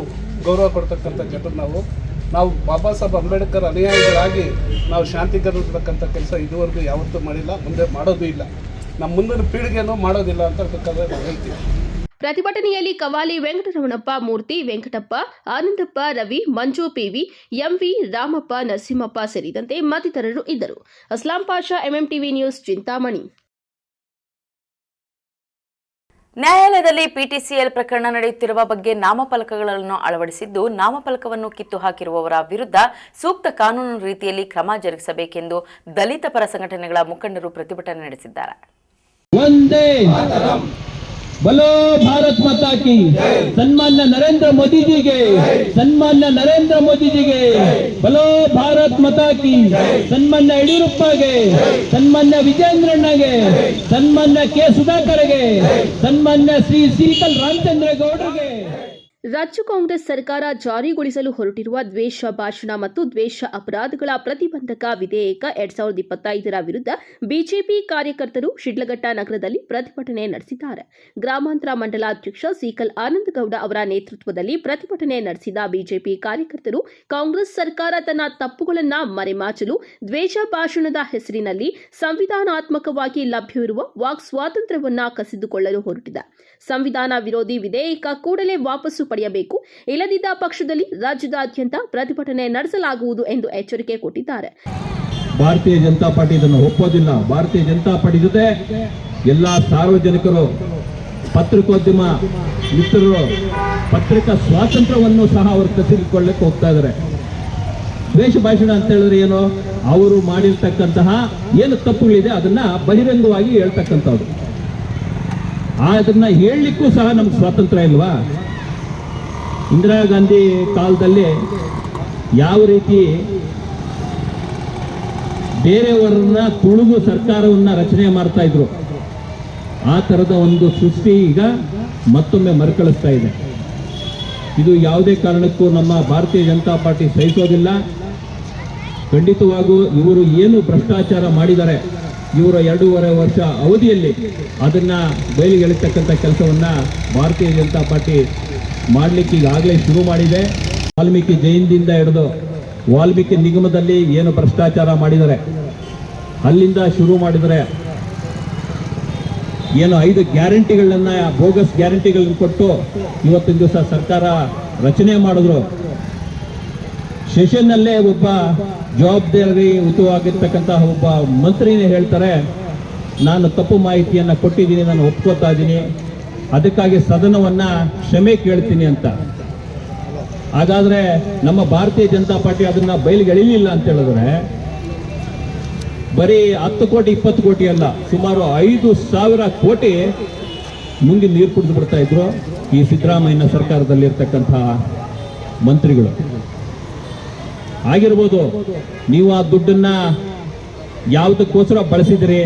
ಗೌರವ ಕೊಡ್ತಕ್ಕಂಥ ಜನರು ನಾವು ಬಾಬಾ ಸಾಹೇಬ್ ಅಂಬೇಡ್ಕರ್ ಅನುಯಾಯಿಗಳಾಗಿ ನಾವು ಶಾಂತಿ ಕದರ್ತಕ್ಕಂಥ ಕೆಲಸ ಇದುವರೆಗೂ ಯಾವತ್ತೂ ಮಾಡಿಲ್ಲ, ಮುಂದೆ ಮಾಡೋದು ಇಲ್ಲ, ನಮ್ಮ ಮುಂದಿನ ಪೀಳಿಗೆನೂ ಮಾಡೋದಿಲ್ಲ ಅಂತ ಬೇಕಾದ್ರೆ ನಾವು ಹೇಳ್ತೀವಿ. ಪ್ರತಿಭಟನೆಯಲ್ಲಿ ಕವಾಲಿ ವೆಂಕಟರಮಣಪ್ಪ, ಮೂರ್ತಿ ವೆಂಕಟಪ್ಪ, ಆನಂದಪ್ಪ, ರವಿ, ಮಂಜು, PV, MV, ರಾಮಪ್ಪ, ನರಸಿಂಹಪ್ಪ ಸೇರಿದಂತೆ ಮತ್ತಿತರರು ಇದ್ದರು. Aslam Pasha, MMTV news, Chintamani. ನ್ಯಾಯಾಲಯದಲ್ಲಿ PTCL ಪ್ರಕರಣ ನಡೆಯುತ್ತಿರುವ ಬಗ್ಗೆ ನಾಮಫಲಕಗಳನ್ನು ಅಳವಡಿಸಿದ್ದು, ನಾಮಫಲಕವನ್ನು ಕಿತ್ತು ಹಾಕಿರುವವರ ವಿರುದ್ಧ ಸೂಕ್ತ ಕಾನೂನು ರೀತಿಯಲ್ಲಿ ಕ್ರಮ ಜರುಗಿಸಬೇಕೆಂದು ದಲಿತ ಪರ ಸಂಘಟನೆಗಳ ಮುಖಂಡರು ಪ್ರತಿಭಟನೆ ನಡೆಸಿದ್ದಾರೆ. बोलो भारत माता की, सन्मान्य नरेंद्र मोदी जी के, सन्मान्य नरेंद्र मोदी जी के, बोलो भारत माता की, सन्मान्य येडियुरप्पा गे, सन्मान्य विजयेंद्रಣ್ಣ गे, सन्मान्य के सुधाकर गे, सन्मान्य श्री सीकल रामचंद्र गौडर गे. ರಾಜ್ಯ ಕಾಂಗ್ರೆಸ್ ಸರ್ಕಾರ ಜಾರಿಗೊಳಿಸಲು ಹೊರಟಿರುವ ದ್ವೇಷ ಭಾಷಣ ಮತ್ತು ದ್ವೇಷ ಅಪರಾಧಗಳ ಪ್ರತಿಬಂಧಕ ವಿಧೇಯಕ 2025 ವಿರುದ್ಧ ಬಿಜೆಪಿ ಕಾರ್ಯಕರ್ತರು ಶಿಡ್ಲಘಟ್ಟ ನಗರದಲ್ಲಿ ಪ್ರತಿಭಟನೆ ನಡೆಸಿದ್ದಾರೆ. ಗ್ರಾಮಾಂತರ ಮಂಡಲಾಧ್ಯಕ್ಷ ಸೀಕಲ್ ಆನಂದಗೌಡ ಅವರ ನೇತೃತ್ವದಲ್ಲಿ ಪ್ರತಿಭಟನೆ ನಡೆಸಿದ ಬಿಜೆಪಿ ಕಾರ್ಯಕರ್ತರು ಕಾಂಗ್ರೆಸ್ ಸರ್ಕಾರ ತನ್ನ ತಪ್ಪುಗಳನ್ನು ಮರೆಮಾಚಲು ದ್ವೇಷ ಭಾಷಣದ ಹೆಸರಿನಲ್ಲಿ ಸಂವಿಧಾನಾತ್ಮಕವಾಗಿ ಲಭ್ಯವಿರುವ ವಾಕ್ ಸ್ವಾತಂತ್ರ್ಯವನ್ನು ಕಸಿದುಕೊಳ್ಳಲು ಹೊರಟಿದೆ. ಸಂವಿಧಾನ ವಿರೋಧಿ ವಿಧೇಯಕ ಕೂಡಲೇ ವಾಪಸ್ಸು ಪಡೆಯಬೇಕು, ಇಲ್ಲದಿದ್ದ ಪಕ್ಷದಲ್ಲಿ ರಾಜ್ಯದಾದ್ಯಂತ ಪ್ರತಿಭಟನೆ ನಡೆಸಲಾಗುವುದು ಎಂದು ಎಚ್ಚರಿಕೆ ಕೊಟ್ಟಿದ್ದಾರೆ. ಭಾರತೀಯ ಜನತಾ ಪಾರ್ಟಿ ಇದನ್ನು ಒಪ್ಪೋದಿಲ್ಲ. ಭಾರತೀಯ ಜನತಾ ಪಾರ್ಟಿ ಜೊತೆ ಎಲ್ಲಾ ಸಾರ್ವಜನಿಕರು, ಪತ್ರಿಕೋದ್ಯಮ ಮಿತ್ರರು ಪತ್ರಿಕಾ ಸ್ವಾತಂತ್ರ್ಯವನ್ನು ಸಹ ಅವರು ಕಸಿದುಕೊಳ್ಳಕ್ಕೆ ಹೋಗ್ತಾ ಇದ್ದಾರೆ. ದ್ವೇಷ ಭಾಷಣ ಅಂತ ಹೇಳಿದ್ರೆ ಏನು, ಅವರು ಮಾಡಿರ್ತಕ್ಕಂತಹ ಏನು ತಪ್ಪುಗಳಿದೆ ಅದನ್ನ ಬಹಿರಂಗವಾಗಿ ಹೇಳ್ತಕ್ಕಂಥವ್ರು. ಅದನ್ನ ಹೇಳಲಿಕ್ಕೂ ಸಹ ನಮ್ಗೆ ಸ್ವಾತಂತ್ರ್ಯ ಇಲ್ವಾ? ಇಂದಿರಾ ಗಾಂಧಿ ಕಾಲದಲ್ಲಿ ಯಾವ ರೀತಿ ಬೇರೆಯವರನ್ನ ತುಳುಗು ಸರ್ಕಾರವನ್ನ ರಚನೆ ಮಾಡ್ತಾ ಇದ್ರು, ಆ ತರದ ಒಂದು ಸೃಷ್ಟಿ ಈಗ ಮತ್ತೊಮ್ಮೆ ಮರುಕಳಿಸ್ತಾ ಇದೆ. ಇದು ಯಾವುದೇ ಕಾರಣಕ್ಕೂ ನಮ್ಮ ಭಾರತೀಯ ಜನತಾ ಪಾರ್ಟಿ ಸಹಿಸೋದಿಲ್ಲ. ಖಂಡಿತವಾಗೂ ಇವರು ಏನು ಭ್ರಷ್ಟಾಚಾರ ಮಾಡಿದ್ದಾರೆ, ಇವರ 2.5 ವರ್ಷ ಅವಧಿಯಲ್ಲಿ ಅದನ್ನ ಬಯಲಿಗೆ ಎಳಿತಕ್ಕಂಥ ಕೆಲಸವನ್ನ ಭಾರತೀಯ ಜನತಾ ಪಾರ್ಟಿ ಮಾಡಲಿಕ್ಕೆ ಈಗಾಗಲೇ ಶುರು ಮಾಡಿದೆ. ವಾಲ್ಮೀಕಿ ಜಯಂತಿಯಿಂದ ಹಿಡಿದು ವಾಲ್ಮೀಕಿ ನಿಗಮದಲ್ಲಿ ಏನು ಭ್ರಷ್ಟಾಚಾರ ಮಾಡಿದರೆ ಅಲ್ಲಿಂದ ಶುರು ಮಾಡಿದರೆ, ಏನು 5 ಗ್ಯಾರಂಟಿಗಳನ್ನ ಬೋಗಸ್ ಗ್ಯಾರಂಟಿಗಳನ್ನ ಕೊಟ್ಟು ಇವತ್ತಿನ ದಿವಸ ಸರ್ಕಾರ ರಚನೆ ಮಾಡಿದ್ರು. ಸೆಷನ್ನಲ್ಲೇ ಒಬ್ಬ ಜವಾಬ್ದಾರಿಯುತವಾಗಿರ್ತಕ್ಕಂತಹ ಒಬ್ಬ ಮಂತ್ರಿನೇ ಹೇಳ್ತಾರೆ, ನಾನು ತಪ್ಪು ಮಾಹಿತಿಯನ್ನ ಕೊಟ್ಟಿದ್ದೀನಿ, ನಾನು ಒಪ್ಕೋತಾ ಇದ್ದೀನಿ, ಅದಕ್ಕಾಗಿ ಸದನವನ್ನ ಕ್ಷಮೆ ಕೇಳ್ತೀನಿ ಅಂತ. ಹಾಗಾದ್ರೆ ನಮ್ಮ ಭಾರತೀಯ ಜನತಾ ಪಾರ್ಟಿ ಅದನ್ನ ಬಯಲಿಗೆ ಎಳಿಲಿಲ್ಲ ಅಂತ ಹೇಳಿದ್ರೆ ಬರೀ 10 ಕೋಟಿ 20 ಕೋಟಿ ಅಲ್ಲ, ಸುಮಾರು 5,000 ಕೋಟಿ ಮುಂದೆ ನೀರು ಕುಡಿದು ಬಿಡ್ತಾ ಇದ್ರು ಈ ಸಿದ್ದರಾಮಯ್ಯ ಸರ್ಕಾರದಲ್ಲಿ ಇರ್ತಕ್ಕಂತಹ ಮಂತ್ರಿಗಳು. ಆಗಿರ್ಬೋದು. ನೀವು ಆ ದುಡ್ಡನ್ನ ಯಾವುದಕ್ಕೋಸ್ಕರ ಬಳಸಿದ್ರಿ,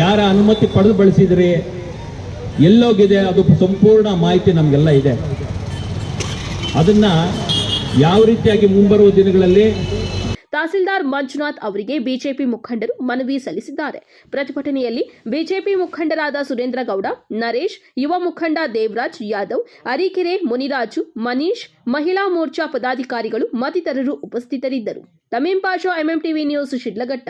ಯಾರ ಅನುಮತಿ ಪಡೆದು ಬಳಸಿದ್ರಿ, ಎಲ್ಲೋಗಿದೆ, ಅದು ಸಂಪೂರ್ಣ ಮಾಹಿತಿ ನಮಗೆಲ್ಲ ಇದೆ. ಅದನ್ನ ಯಾವ ರೀತಿಯಾಗಿ ಮುಂಬರುವ ದಿನಗಳಲ್ಲಿ ತಹಸೀಲ್ದಾರ್ ಮಂಜುನಾಥ್ ಅವರಿಗೆ ಬಿಜೆಪಿ ಮುಖಂಡರು ಮನವಿ ಸಲ್ಲಿಸಿದ್ದಾರೆ. ಪ್ರತಿಭಟನೆಯಲ್ಲಿ ಬಿಜೆಪಿ ಮುಖಂಡರಾದ ಸುರೇಂದ್ರ ಗೌಡ, ನರೇಶ್, ಯುವ ಮುಖಂಡ ದೇವರಾಜ್ ಯಾದವ್, ಅರಿಕೆರೆ ಮುನಿರಾಜು, ಮನೀಶ್, ಮಹಿಳಾ ಮೋರ್ಚಾ ಪದಾಧಿಕಾರಿಗಳು ಮತ್ತಿತರರು ಉಪಸ್ಥಿತರಿದ್ದರು. ತಮೀಂ ಪಾಷಾ, ಎಂಎಂಟಿವಿ ನ್ಯೂಸ್, ಶಿಡ್ಲಘಟ್ಟ.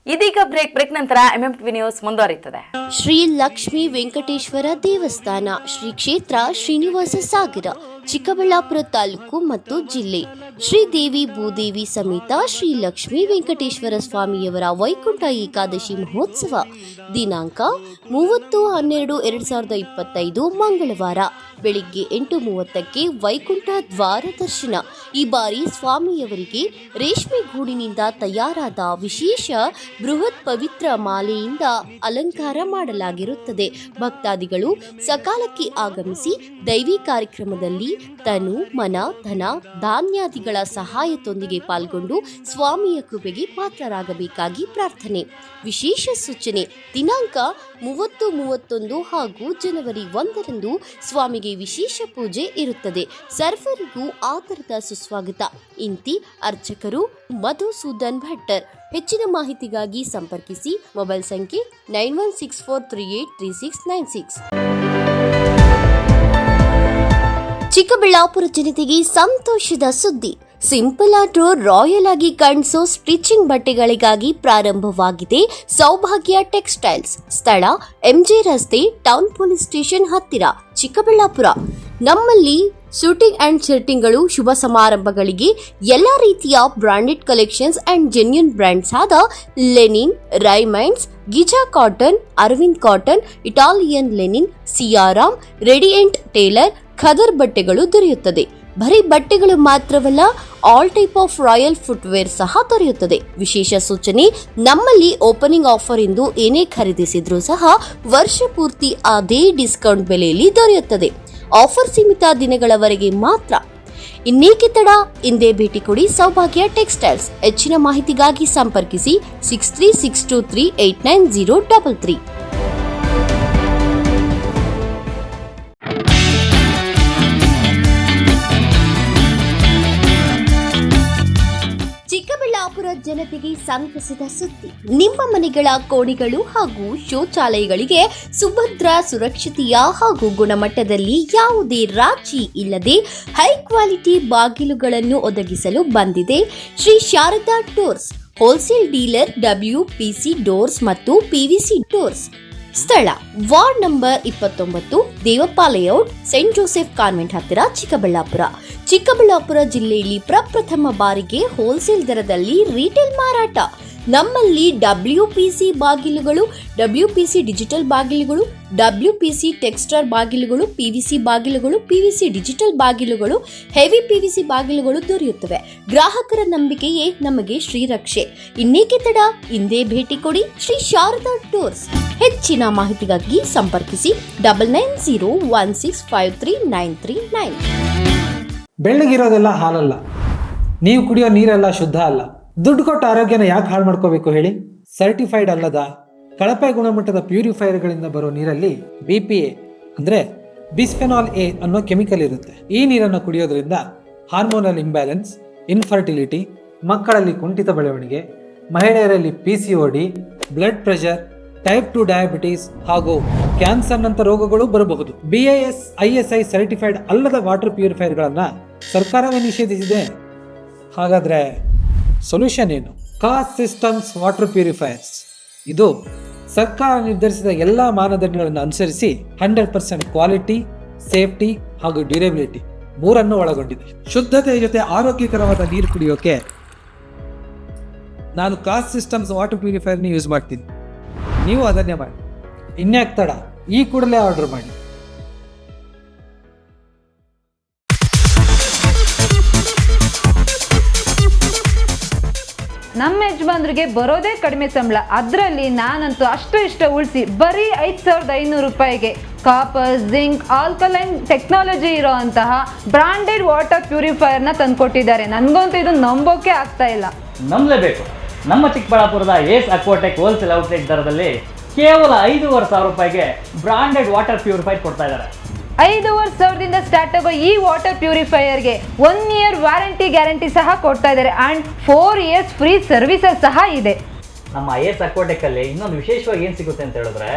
ಇದೀಗ ಬ್ರೇಕ್ ನಂತರ ಎಂಎಂಟಿವಿ ನ್ಯೂಸ್ ಮುಂದುವರಿಯುತ್ತದೆ. ಶ್ರೀ ಲಕ್ಷ್ಮೀ ವೆಂಕಟೇಶ್ವರ ದೇವಸ್ಥಾನ, ಶ್ರೀ ಕ್ಷೇತ್ರ ಶ್ರೀನಿವಾಸ ಸಾಗರ, ಚಿಕ್ಕಬಳ್ಳಾಪುರ ತಾಲೂಕು ಮತ್ತು ಜಿಲ್ಲೆ. ಶ್ರೀದೇವಿ ಭೂದೇವಿ ಸಮೇತ ಶ್ರೀ ಲಕ್ಷ್ಮೀ ವೆಂಕಟೇಶ್ವರ ಸ್ವಾಮಿಯವರ ವೈಕುಂಠ ಏಕಾದಶಿ ಮಹೋತ್ಸವ ದಿನಾಂಕ 30/12/2025 ಮಂಗಳವಾರ ಬೆಳಿಗ್ಗೆ 8:30ಕ್ಕೆ ವೈಕುಂಠ ದ್ವಾರ ದರ್ಶನ. ಈ ಬಾರಿ ಸ್ವಾಮಿಯವರಿಗೆ ರೇಷ್ಮೆ ಗೂಡಿನಿಂದ ತಯಾರಾದ ವಿಶೇಷ ಬೃಹತ್ ಪವಿತ್ರ ಮಾಲೆಯಿಂದ ಅಲಂಕಾರ ಮಾಡಲಾಗಿರುತ್ತದೆ. ಭಕ್ತಾದಿಗಳು ಸಕಾಲಕ್ಕೆ ಆಗಮಿಸಿ ದೈವಿ ಕಾರ್ಯಕ್ರಮದಲ್ಲಿ ತನು, ಮನ, ಧನ, ಧಾನ್ಯಾದಿಗಳ ಸಹಾಯದೊಂದಿಗೆ ಪಾಲ್ಗೊಂಡು ಸ್ವಾಮಿಯ ಕೃಪೆಗೆ ಪಾತ್ರರಾಗಬೇಕಾಗಿ ಪ್ರಾರ್ಥನೆ. ವಿಶೇಷ ಸೂಚನೆ: ದಿನಾಂಕ 30, 31 ಹಾಗೂ ಜನವರಿ 1ರಂದು ಸ್ವಾಮಿಗೆ ವಿಶೇಷ ಪೂಜೆ ಇರುತ್ತದೆ. ಸರ್ವರಿಗೂ ಆದರದ ಸುಸ್ವಾಗತ. ಇಂತಿ ಅರ್ಚಕರು ಮಧುಸೂದನ್ ಭಟ್ಟರ್. ಹೆಚ್ಚಿನ ಮಾಹಿತಿಗಾಗಿ ಸಂಪರ್ಕಿಸಿ. ಮೊಬೈಲ್ ಸಂಖ್ಯೆ 9164383696. ಚಿಕ್ಕಬಳ್ಳಾಪುರ ಜನತೆಗೆ ಸಂತೋಷದ ಸುದ್ದಿ. ಸಿಂಪಲ್ ಆದ್ರೂ ರಾಯಲ್ ಆಗಿ ಕಾಣಿಸೋ ಸ್ಟಿಚಿಂಗ್ ಬಟ್ಟೆಗಳಿಗಾಗಿ ಪ್ರಾರಂಭವಾಗಿದೆ ಸೌಭಾಗ್ಯ ಟೆಕ್ಸ್ಟೈಲ್ಸ್. ಸ್ಥಳ ಎಂಜೆ ರಸ್ತೆ, ಟೌನ್ ಪೊಲೀಸ್ ಸ್ಟೇಷನ್ ಹತ್ತಿರ, ಚಿಕ್ಕಬಳ್ಳಾಪುರ. ನಮ್ಮಲ್ಲಿ ಶೂಟಿಂಗ್ ಅಂಡ್ ಶರ್ಟಿಂಗ್ಗಳು, ಶುಭ ಸಮಾರಂಭಗಳಿಗೆ ಎಲ್ಲ ರೀತಿಯ branded collections and genuine brands ಆದ linen, Raymonds, Giza cotton, Arvind cotton, Italian linen, Siyaram, radiant tailor, ಖದರ್ ಬಟ್ಟೆಗಳು ದೊರೆಯುತ್ತದೆ. ಬರೀ ಬಟ್ಟೆಗಳು ಮಾತ್ರವಲ್ಲ, all type of royal footwear ಸಹ ದೊರೆಯುತ್ತದೆ. ವಿಶೇಷ ಸೂಚನೆ: ನಮ್ಮಲ್ಲಿ ಓಪನಿಂಗ್ ಆಫರ್ ಎಂದು ಏನೇ ಖರೀದಿಸಿದ್ರೂ ಸಹ ವರ್ಷ ಪೂರ್ತಿ ಅದೇ ಡಿಸ್ಕೌಂಟ್ ಬೆಲೆಯಲ್ಲಿ ದೊರೆಯುತ್ತದೆ. ಆಫರ್ ಸೀಮಿತ ದಿನಗಳವರೆಗೆ ಮಾತ್ರ. ಇನ್ನೇಕೆ ತಡ? ಇಂದೇ ಭೇಟಿ ಕೊಡಿ ಸೌಭಾಗ್ಯ ಟೆಕ್ಸ್ಟೈಲ್ಸ್. ಹೆಚ್ಚಿನ ಮಾಹಿತಿಗಾಗಿ ಸಂಪರ್ಕಿಸಿ 6362389033. ಚಿಕ್ಕಬಳ್ಳಾಪುರ ಜನತೆಗೆ ಸಂತಸದ ಸುದ್ದಿ. ನಿಮ್ಮ ಮನೆಗಳ ಕೋಣೆಗಳು ಹಾಗೂ ಶೌಚಾಲಯಗಳಿಗೆ ಸುಭದ್ರ, ಸುರಕ್ಷತೆಯ ಹಾಗೂ ಗುಣಮಟ್ಟದಲ್ಲಿ ಯಾವುದೇ ರಾಜಿ ಇಲ್ಲದೆ ಹೈ ಕ್ವಾಲಿಟಿ ಬಾಗಿಲುಗಳನ್ನು ಒದಗಿಸಲು ಬಂದಿದೆ Shri Sharada doors, wholesale dealer, WPC doors ಮತ್ತು PVC ಡೋರ್ಸ್. ಸ್ಥಳ ward number 29, Devappa layout, saint Joseph convent ಹತ್ತಿರ, ಚಿಕ್ಕಬಳ್ಳಾಪುರ. ಚಿಕ್ಕಬಳ್ಳಾಪುರ ಜಿಲ್ಲೆಯಲ್ಲಿ ಪ್ರಪ್ರಥಮ ಬಾರಿಗೆ ಹೋಲ್ಸೇಲ್ ದರದಲ್ಲಿ ರಿಟೇಲ್ ಮಾರಾಟ. ನಮ್ಮಲ್ಲಿ WPC ಬಾಗಿಲುಗಳು, WPC ಡಿಜಿಟಲ್ ಬಾಗಿಲುಗಳು, WPC ಟೆಕ್ಸ್ಚರ್ ಬಾಗಿಲುಗಳು, PVC ಬಾಗಿಲುಗಳು, PVC ಡಿಜಿಟಲ್ ಬಾಗಿಲುಗಳು, ಹೆವಿ PVC ಬಾಗಿಲುಗಳು ದೊರೆಯುತ್ತವೆ. ಗ್ರಾಹಕರ ನಂಬಿಕೆಯೇ ನಮಗೆ ಶ್ರೀರಕ್ಷೆ. ಇನ್ನೇಕೆ ತಡ? ಇಂದೇ ಭೇಟಿ ಕೊಡಿ ಶ್ರೀ ಶಾರದಾ ಡೋರ್ಸ್. ಹೆಚ್ಚಿನ ಮಾಹಿತಿಗಾಗಿ ಸಂಪರ್ಕಿಸಿ 9901653939. ಬೆಳ್ಳಗಿರೋದೆಲ್ಲ ಹಾಲಲ್ಲ, ನೀವು ಕುಡಿಯೋ ನೀರೆಲ್ಲ ಶುದ್ಧ ಅಲ್ಲ. ದುಡ್ಡು ಕೊಟ್ಟು ಆರೋಗ್ಯನ ಯಾಕೆ ಹಾಳು ಮಾಡ್ಕೋಬೇಕು ಹೇಳಿ? ಸರ್ಟಿಫೈಡ್ ಅಲ್ಲದ ಕಳಪೆ ಗುಣಮಟ್ಟದ ಪ್ಯೂರಿಫೈಯರ್ಗಳಿಂದ ಬರೋ ನೀರಲ್ಲಿ BPA ಅಂದ್ರೆ ಬಿಸ್ಫೆನಾಲ್ A ಅನ್ನೋ ಕೆಮಿಕಲ್ ಇರುತ್ತೆ. ಈ ನೀರನ್ನು ಕುಡಿಯೋದ್ರಿಂದ ಹಾರ್ಮೋನಲ್ ಇಂಬ್ಯಾಲೆನ್ಸ್, ಇನ್ಫರ್ಟಿಲಿಟಿ, ಮಕ್ಕಳಲ್ಲಿ ಕುಂಠಿತ ಬೆಳವಣಿಗೆ, ಮಹಿಳೆಯರಲ್ಲಿ PCOD, blood pressure, type 2 diabetes ಹಾಗೂ ಕ್ಯಾನ್ಸರ್ನಂಥ ರೋಗಗಳು ಬರಬಹುದು. BIS ISI ಸರ್ಟಿಫೈಡ್ ಅಲ್ಲದ ವಾಟರ್ ಪ್ಯೂರಿಫೈಯರ್ಗಳನ್ನು ಸರ್ಕಾರವೇ ನಿಷೇಧಿಸಿದೆ. ಹಾಗಾದ್ರೆ ಸೊಲ್ಯೂಷನ್ ಏನು? ಕಾಸ್ ಸಿಸ್ಟಮ್ಸ್ ವಾಟರ್ ಪ್ಯೂರಿಫೈಯರ್ಸ್. ಇದು ಸರ್ಕಾರ ನಿರ್ಧರಿಸಿದ ಎಲ್ಲ ಮಾನದಂಡಗಳನ್ನು ಅನುಸರಿಸಿ 100% ಕ್ವಾಲಿಟಿ, ಸೇಫ್ಟಿ ಹಾಗೂ ಡ್ಯೂರೇಬಿಲಿಟಿ ಮೂರನ್ನು ಒಳಗೊಂಡಿದೆ. ಶುದ್ಧತೆ ಜೊತೆ ಆರೋಗ್ಯಕರವಾದ ನೀರು ಕುಡಿಯೋಕೆ ನಾನು ಕಾಸ್ ಸಿಸ್ಟಮ್ಸ್ ವಾಟರ್ ಪ್ಯೂರಿಫೈಯರ್ನ ಯೂಸ್ ಮಾಡ್ತೀನಿ. ನೀವು ಅದನ್ನೇ ಮಾಡಿ. ಇನ್ಯಾಕ್ ತಡ? ಈ ಕೂಡಲೇ ಆರ್ಡರ್ ಮಾಡಿ. ನಮ್ಮ ಯಜಮಾನ್ರಿಗೆ ಬರೋದೇ ಕಡಿಮೆ ಸಂಬಳ, ಅದರಲ್ಲಿ ನಾನಂತೂ ಅಷ್ಟು ಇಷ್ಟ ಉಳಿಸಿ ಬರೀ 5,500 ರೂಪಾಯಿಗೆ ಕಾಪರ್, ಜಿಂಕ್, ಆಲ್ಕಲೈನ್ ಟೆಕ್ನಾಲಜಿ ಇರೋ ಅಂತಹ ಬ್ರಾಂಡೆಡ್ ವಾಟರ್ ಪ್ಯೂರಿಫೈಯರ್ನ ತಂದುಕೊಟ್ಟಿದ್ದಾರೆ. ನನಗಂತೂ ಇದು ನಂಬೋಕೆ ಆಗ್ತಾ ಇಲ್ಲ. ನಂಬಲೇಬೇಕು. ನಮ್ಮ ಚಿಕ್ಕಬಳ್ಳಾಪುರದ ಏಸ್ ಅಕ್ವಾಟೆಕ್ ಹೋಲ್ಸೇಲ್ ಔಟ್ಲೆಟ್ ದರದಲ್ಲಿ ಕೇವಲ 5,500 ರೂಪಾಯಿಗೆ ಬ್ರಾಂಡೆಡ್ ವಾಟರ್ ಪ್ಯೂರಿಫೈರ್ ಕೊಡ್ತಾ ಇದ್ದಾರೆ. 5,500ದಿಂದ ಸ್ಟಾರ್ಟ್ ಆಗೋ ಈ ವಾಟರ್ ಪ್ಯೂರಿಫೈಯರ್ಗೆ 1 ಇಯರ್ ವಾರಂಟಿ ಗ್ಯಾರಂಟಿ ಸಹ ಕೊಡ್ತಾ ಇದ್ದಾರೆ ಆ್ಯಂಡ್ 4 ಇಯರ್ಸ್ ಫ್ರೀ ಸರ್ವಿಸಸ್ ಸಹ ಇದೆ. ನಮ್ಮ ಏಸ್ ಅಕ್ವಾಟೆಕ್ ಅಲ್ಲಿ ಇನ್ನೊಂದು ವಿಶೇಷವಾಗಿ ಏನು ಸಿಗುತ್ತೆ ಅಂತ ಹೇಳಿದ್ರೆ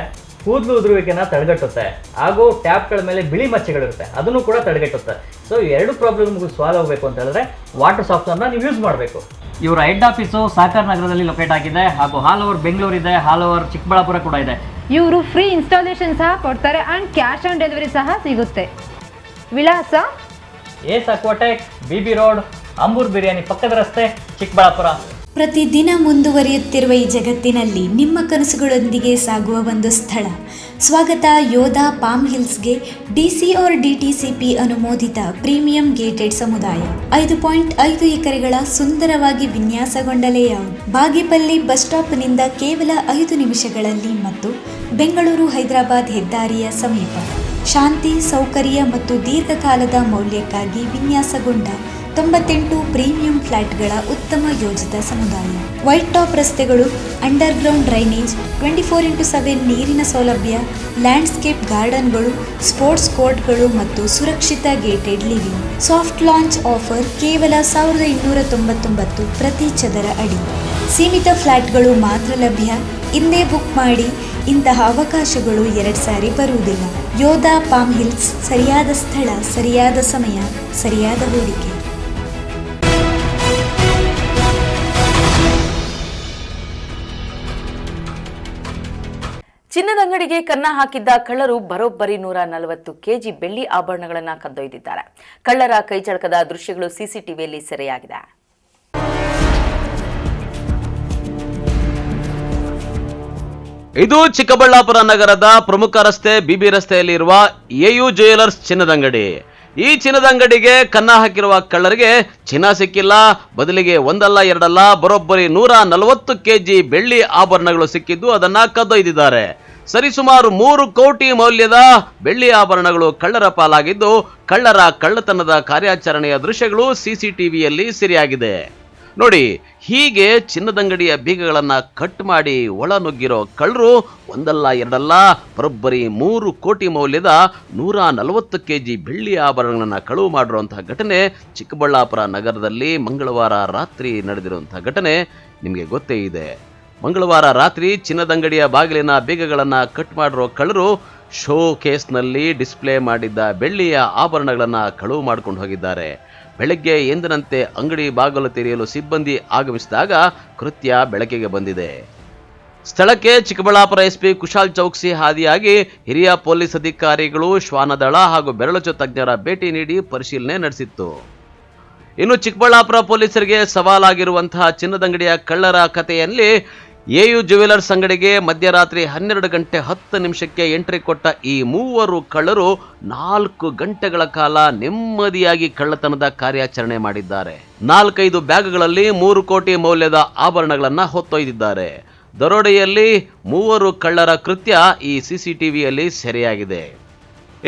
ಕೂದಲು ಉದುರುವಿಕೆನ ತಡೆಗಟ್ಟುತ್ತೆ, ಹಾಗೂ ಟ್ಯಾಪ್ಗಳ ಮೇಲೆ ಬಿಳಿ ಮಚ್ಚೆಗಳಿರುತ್ತೆ ಅದನ್ನು ಕೂಡ ತಡೆಗಟ್ಟುತ್ತೆ. ಸೊ ಈ ಎರಡು ಪ್ರಾಬ್ಲಮ್ಗೂ ಸಾಲ್ವ್ ಆಗಬೇಕು ಅಂತ ಹೇಳಿದ್ರೆ ವಾಟರ್ ಸಾಫ್ಟ್ವೇರ್ನ ನೀವು ಯೂಸ್ ಮಾಡಬೇಕು. ಇವರ ಹೆಡ್ ಆಫೀಸು ಸಾಕರ್ ನಗರದಲ್ಲಿ ಲೊಕೇಟ್ ಆಗಿದೆ, ಹಾಗೂ ಆಲ್ ಓವರ್ ಬೆಂಗಳೂರು ಇದೆ, ಆಲ್ ಓವರ್ ಚಿಕ್ಕಬಳ್ಳಾಪುರ ಕೂಡ ಇದೆ. ಇವರು ಫ್ರೀ ಇನ್ಸ್ಟಾಲೇಷನ್ ಸಹ ಕೊಡ್ತಾರೆ ಆ್ಯಂಡ್ ಕ್ಯಾಶ್ ಆನ್ ಡೆಲಿವರಿ ಸಹ ಸಿಗುತ್ತೆ. ವಿಳಾಸ ಏಸ್ ಅಕ್ವಾಟೆಕ್, BB ರೋಡ್, ಅಂಬೂರ್ ಬಿರಿಯಾನಿ ಪಕ್ಕದ ರಸ್ತೆ, ಚಿಕ್ಕಬಳ್ಳಾಪುರ. ಪ್ರತಿದಿನ ಮುಂದುವರಿಯುತ್ತಿರುವ ಈ ಜಗತ್ತಿನಲ್ಲಿ ನಿಮ್ಮ ಕನಸುಗಳೊಂದಿಗೆ ಸಾಗುವ ಒಂದು ಸ್ಥಳ. ಸ್ವಾಗತ ಯೋಧಾ ಪಾಮ್ ಹಿಲ್ಸ್ಗೆ. DC or DTCP ಅನುಮೋದಿತ ಪ್ರೀಮಿಯಂ ಗೇಟೆಡ್ ಸಮುದಾಯ. 5.5 ಎಕರೆಗಳ ಸುಂದರವಾಗಿ ವಿನ್ಯಾಸಗೊಂಡ ಲೇಔಟ್. ಬಾಗೇಪಲ್ಲಿ ಬಸ್ ಸ್ಟಾಪ್ನಿಂದ ಕೇವಲ 5 ನಿಮಿಷಗಳಲ್ಲಿ ಮತ್ತು ಬೆಂಗಳೂರು ಹೈದರಾಬಾದ್ ಹೆದ್ದಾರಿಯ ಸಮೀಪ. ಶಾಂತಿ, ಸೌಕರ್ಯ ಮತ್ತು ದೀರ್ಘಕಾಲದ ಮೌಲ್ಯಕ್ಕಾಗಿ ವಿನ್ಯಾಸಗೊಂಡ 98 ಪ್ರೀಮಿಯಂ ಫ್ಲ್ಯಾಟ್ಗಳ ಉತ್ತಮ ಯೋಜಿತ ಸಮುದಾಯ. ವೈಟ್ ಟಾಪ್ ರಸ್ತೆಗಳು, ಅಂಡರ್ಗ್ರೌಂಡ್ ಡ್ರೈನೇಜ್, 24x7 ನೀರಿನ ಸೌಲಭ್ಯ, ಲ್ಯಾಂಡ್ಸ್ಕೇಪ್ ಗಾರ್ಡನ್ಗಳು, ಸ್ಪೋರ್ಟ್ಸ್ ಕೋರ್ಟ್ಗಳು ಮತ್ತು ಸುರಕ್ಷಿತ gated living. Soft launch offer ಕೇವಲ 1,299 ಪ್ರತಿ ಚದರ ಅಡಿ. ಸೀಮಿತ ಫ್ಲ್ಯಾಟ್ಗಳು ಮಾತ್ರ ಲಭ್ಯ. ಇಂದೇ ಬುಕ್ ಮಾಡಿ. ಇಂತಹ ಅವಕಾಶಗಳು 2 ಸಾರಿ ಬರುವುದಿಲ್ಲ. ಯೋಧಾ ಪಾಮ್ ಹಿಲ್ಸ್, ಸರಿಯಾದ ಸ್ಥಳ, ಸರಿಯಾದ ಸಮಯ, ಸರಿಯಾದ ಹೂಡಿಕೆ. ಚಿನ್ನದ ಅಂಗಡಿಗೆ ಕನ್ನ ಹಾಕಿದ್ದ ಕಳ್ಳರು ಬರೋಬ್ಬರಿ 140 ಕೆಜಿ ಬೆಳ್ಳಿ ಆಭರಣಗಳನ್ನು ಕದ್ದೊಯ್ದಿದ್ದಾರೆ. ಕಳ್ಳರ ಕೈಚಳಕದ ದೃಶ್ಯಗಳು ಸಿಸಿಟಿವಿಯಲ್ಲಿ ಸೆರೆಯಾಗಿದೆ. ಇದು ಚಿಕ್ಕಬಳ್ಳಾಪುರ ನಗರದ ಪ್ರಮುಖ ರಸ್ತೆ BB ರಸ್ತೆಯಲ್ಲಿರುವ AU ಜ್ಯುವೆಲರ್ಸ್ ಚಿನ್ನದ ಅಂಗಡಿ. ಈ ಚಿನ್ನದ ಅಂಗಡಿಗೆ ಕನ್ನ ಹಾಕಿರುವ ಕಳ್ಳರಿಗೆ ಚಿನ್ನ ಸಿಕ್ಕಿಲ್ಲ, ಬದಲಿಗೆ ಒಂದಲ್ಲ ಎರಡಲ್ಲ ಬರೋಬ್ಬರಿ 140 ಕೆಜಿ ಬೆಳ್ಳಿ ಆಭರಣಗಳು ಸಿಕ್ಕಿದ್ದು ಅದನ್ನ ಕದ್ದೊಯ್ದಿದ್ದಾರೆ. ಸರಿಸುಮಾರು 3 ಕೋಟಿ ಮೌಲ್ಯದ ಬೆಳ್ಳಿ ಆಭರಣಗಳು ಕಳ್ಳರ ಪಾಲಾಗಿದ್ದು, ಕಳ್ಳರ ಕಳ್ಳತನದ ಕಾರ್ಯಾಚರಣೆಯ ದೃಶ್ಯಗಳು ಸಿಸಿಟಿವಿಯಲ್ಲಿ ಸೆರೆಯಾಗಿದೆ. ನೋಡಿ, ಹೀಗೆ ಚಿನ್ನದಂಗಡಿಯ ಬೀಗಗಳನ್ನ ಕಟ್ ಮಾಡಿ ಒಳ ನುಗ್ಗಿರೋ ಕಳ್ಳರು ಒಂದಲ್ಲ ಎರಡಲ್ಲ ಬರೋಬ್ಬರಿ 3 ಕೋಟಿ ಮೌಲ್ಯದ 140 ಕೆಜಿ ಬೆಳ್ಳಿ ಆಭರಣಗಳನ್ನ ಕಳುವು ಮಾಡಿರುವಂತಹ ಘಟನೆ ಚಿಕ್ಕಬಳ್ಳಾಪುರ ನಗರದಲ್ಲಿ ಮಂಗಳವಾರ ರಾತ್ರಿ ನಡೆದಿರುವಂತಹ ಘಟನೆ ನಿಮಗೆ ಗೊತ್ತೇ ಇದೆ. ಮಂಗಳವಾರ ರಾತ್ರಿ ಚಿನ್ನದಂಗಡಿಯ ಬಾಗಿಲಿನ ಬೀಗಗಳನ್ನ ಕಟ್ ಮಾಡಿರೋ ಕಳ್ಳರು ಶೋ ಕೇಸ್ನಲ್ಲಿ ಡಿಸ್ಪ್ಲೇ ಮಾಡಿದ್ದ ಬೆಳ್ಳಿಯ ಆಭರಣಗಳನ್ನ ಕಳುವು ಮಾಡ್ಕೊಂಡು ಹೋಗಿದ್ದಾರೆ. ಬೆಳಗ್ಗೆ ಎಂದಿನಂತೆ ಅಂಗಡಿ ಬಾಗಿಲು ತೆರೆಯಲು ಸಿಬ್ಬಂದಿ ಆಗಮಿಸಿದಾಗ ಕೃತ್ಯ ಬೆಳಕಿಗೆ ಬಂದಿದೆ. ಸ್ಥಳಕ್ಕೆ ಚಿಕ್ಕಬಳ್ಳಾಪುರ SP ಕುಶಾಲ್ ಚೌಕ್ಸಿ ಹಾದಿಯಾಗಿ ಹಿರಿಯ ಪೊಲೀಸ್ ಅಧಿಕಾರಿಗಳು, ಶ್ವಾನದಳ ಹಾಗೂ ಬೆರಳಚ್ಚು ತಜ್ಞರ ಭೇಟಿ ನೀಡಿ ಪರಿಶೀಲನೆ ನಡೆಸಿತ್ತು. ಇನ್ನು ಚಿಕ್ಕಬಳ್ಳಾಪುರ ಪೊಲೀಸರಿಗೆ ಸವಾಲಾಗಿರುವಂತಹ ಚಿನ್ನದಂಗಡಿಯ ಕಳ್ಳರ ಕಥೆಯಲ್ಲಿ AU ಜ್ಯುವೆಲರ್ಸ್ ಅಂಗಡಿಗೆ ಮಧ್ಯರಾತ್ರಿ 12 ಗಂಟೆ 10 ನಿಮಿಷಕ್ಕೆ ಎಂಟ್ರಿ ಕೊಟ್ಟ ಈ 3 ಕಳ್ಳರು 4 ಗಂಟೆಗಳ ಕಾಲ ನೆಮ್ಮದಿಯಾಗಿ ಕಳ್ಳತನದ ಕಾರ್ಯಾಚರಣೆ ಮಾಡಿದ್ದಾರೆ. 4-5 ಬ್ಯಾಗ್ಗಳಲ್ಲಿ 3 ಕೋಟಿ ಮೌಲ್ಯದ ಆಭರಣಗಳನ್ನ ಹೊತ್ತೊಯ್ದಿದ್ದಾರೆ. ದರೋಡೆಯಲ್ಲಿ 3 ಕಳ್ಳರ ಕೃತ್ಯ ಈ ಸಿಸಿಟಿವಿಯಲ್ಲಿ ಸೆರೆಯಾಗಿದೆ.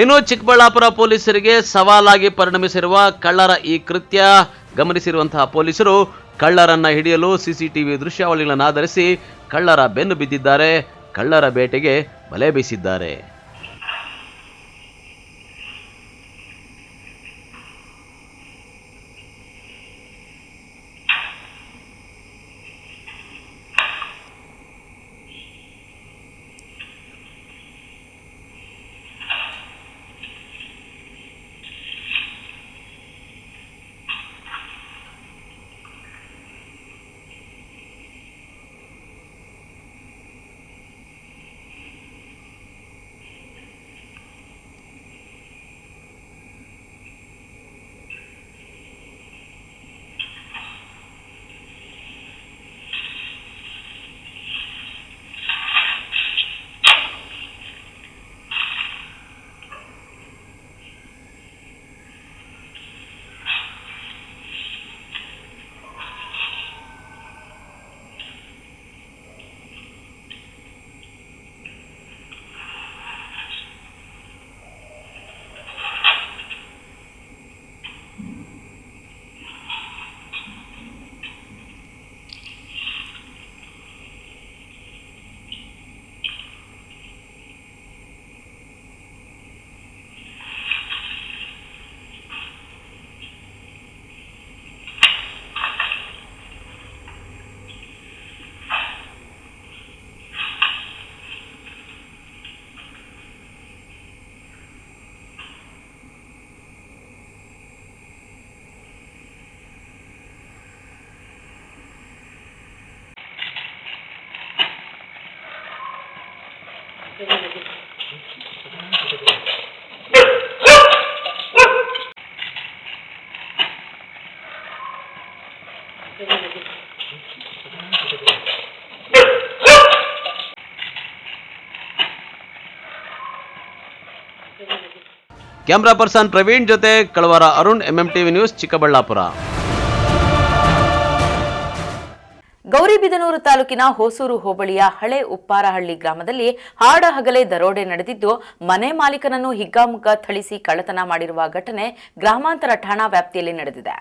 ಇನ್ನು ಚಿಕ್ಕಬಳ್ಳಾಪುರ ಪೊಲೀಸರಿಗೆ ಸವಾಲಾಗಿ ಪರಿಣಮಿಸಿರುವ ಕಳ್ಳರ ಈ ಕೃತ್ಯ ಗಮನಿಸಿರುವಂತಹ ಪೊಲೀಸರು ಕಳ್ಳರನ್ನ ಹಿಡಿಯಲು ಸಿಸಿಟಿವಿ ದೃಶ್ಯಾವಳಿಗಳನ್ನು ಆಧರಿಸಿ ಕಳ್ಳರ ಬೆನ್ನು ಬಿದ್ದಿದ್ದಾರೆ. ಕಳ್ಳರ ಬೇಟೆಗೆ ಬಲೆ ಬೀಸಿದ್ದಾರೆ. ಕ್ಯಾಮ್ರಾ ಪರ್ಸನ್ ಪ್ರವೀಣ್ ಜೊತೆ ಕಳವಾರ ಅರುಣ್, MMTV ನ್ಯೂಸ್, ಚಿಕ್ಕಬಳ್ಳಾಪುರ. ಗೌರಿಬಿದನೂರು ತಾಲೂಕಿನ ಹೊಸೂರು ಹೋಬಳಿಯ ಹಳೆ ಉಪ್ಪಾರಹಳ್ಳಿ ಗ್ರಾಮದಲ್ಲಿ ಹಾಡ ಹಗಲೇ ದರೋಡೆ ನಡೆದಿದ್ದು, ಮನೆ ಮಾಲೀಕನನ್ನು ಹಿಗ್ಗಾಮುಗ್ಗಾ ಥಳಿಸಿ ಕಳ್ಳತನ ಮಾಡಿರುವ ಘಟನೆ ಗ್ರಾಮಾಂತರ ಠಾಣಾ ವ್ಯಾಪ್ತಿಯಲ್ಲಿ ನಡೆದಿದೆ.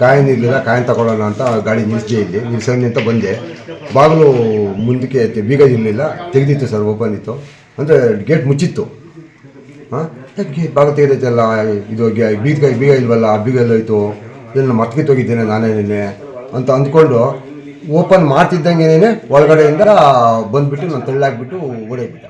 ಕಾಯಿನ್ ಇರಲಿಲ್ಲ, ಕಾಯಿನ್ ತಗೊಳ್ಳೋಣ ಅಂತ ಗಾಡಿ ನಿಲ್ಲಿಸಿದೆ. ಇಲ್ಲಿ ನಿಲ್ಸೋಣ ಅಂತ ಬಂದೆ. ಬಾಗಿಲು ಮುಂದಕ್ಕೆ ಬೀಗ ಇರಲಿಲ್ಲ, ತೆಗೆದಿತ್ತು ಸರ್, ಓಪನ್ ಇತ್ತು. ಅಂದರೆ ಗೇಟ್ ಮುಚ್ಚಿತ್ತು. ಬಾಗಿಲು ತೆಗೆದೈತಲ್ಲ, ಇದು ಬೀಗ ಇಲ್ವಲ್ಲ, ಆ ಬೀಗ ಎಲ್ಲೋಯ್ತು, ಇದನ್ನು ಮತ್ಗೆ ಹೋಗಿದ್ದೇನೆ ನಾನೇ ನಿನ್ನೆ ಅಂತ ಅಂದ್ಕೊಂಡು ಓಪನ್ ಮಾಡ್ತಿದ್ದಂಗೆನೇ ಒಳಗಡೆಯಿಂದ ಬಂದ್ಬಿಟ್ಟು ನಾನು ತಳ್ಳಾಕ್ಬಿಟ್ಟು ಓಡೋಗ್ಬಿಟ್ಟೆ.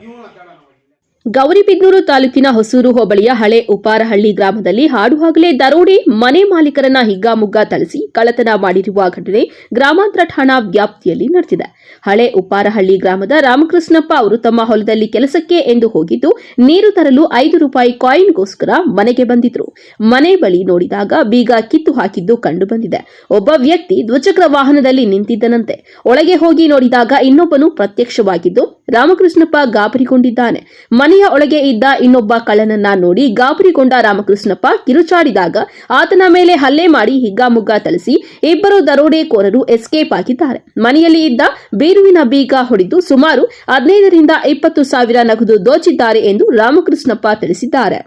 ಗೌರಿಬಿದನೂರು ತಾಲೂಕಿನ ಹೊಸೂರು ಹೋಬಳಿಯ ಹಳೆ ಉಪಾರಹಳ್ಳಿ ಗ್ರಾಮದಲ್ಲಿ ಹಾಡುವಾಗಲೇ ದರೋಡೆ ಮನೆ ಮಾಲೀಕರನ್ನ ಹಿಗ್ಗಾಮುಗ್ಗಾ ಥಳಿಸಿ ಕಳ್ಳತನ ಮಾಡಿರುವ ಘಟನೆ ಗ್ರಾಮಾಂತರ ಠಾಣಾ ವ್ಯಾಪ್ತಿಯಲ್ಲಿ ನಡೆದಿದೆ. ಹಳೆ ಉಪ್ಪಾರಹಳ್ಳಿ ಗ್ರಾಮದ ರಾಮಕೃಷ್ಣಪ್ಪ ಅವರು ತಮ್ಮ ಹೊಲದಲ್ಲಿ ಕೆಲಸಕ್ಕೆ ಎಂದು ಹೋಗಿದ್ದು, ನೀರು ತರಲು 5 ರೂಪಾಯಿ ಕಾಯಿನ್ಗೋಸ್ಕರ ಮನೆಗೆ ಬಂದಿದ್ರು. ಮನೆ ಬಳಿ ನೋಡಿದಾಗ ಬೀಗ ಕಿತ್ತು ಹಾಕಿದ್ದು ಕಂಡು ಬಂದಿದೆ. ಒಬ್ಬ ವ್ಯಕ್ತಿ ದ್ವಿಚಕ್ರ ವಾಹನದಲ್ಲಿ ನಿಂತಿದ್ದನಂತೆ. ಒಳಗೆ ಹೋಗಿ ನೋಡಿದಾಗ ಇನ್ನೊಬ್ಬನು ಪ್ರತ್ಯಕ್ಷವಾಗಿದ್ದು, ರಾಮಕೃಷ್ಣಪ್ಪ ಗಾಬರಿಗೊಂಡಿದ್ದಾನೆ. ಮನೆಯ ಒಳಗೆ ಇದ್ದ ಇನ್ನೊಬ್ಬ ಕಳ್ಳನನ್ನ ನೋಡಿ ಗಾಬರಿಗೊಂಡ ರಾಮಕೃಷ್ಣಪ್ಪ ಕಿರುಚಾಡಿದಾಗ ಆತನ ಮೇಲೆ ಹಲ್ಲೆ ಮಾಡಿ ಹಿಗ್ಗಾಮುಗ್ಗಾ ಥಳಿಸಿ ಇಬ್ಬರು ದರೋಡೆಕೋರರು ಎಸ್ಕೇಪ್ ಆಗಿದ್ದಾರೆ. ಮನೆಯಲ್ಲಿ ಇದ್ದ ಬೀರುವಿನ ಬೀಗ ಹೊಡೆದು ಸುಮಾರು 15 ರಿಂದ 20 ಸಾವಿರ ನಗದು ದೋಚಿದ್ದಾರೆ ಎಂದು ರಾಮಕೃಷ್ಣಪ್ಪ ತಿಳಿಸಿದ್ದಾರೆ.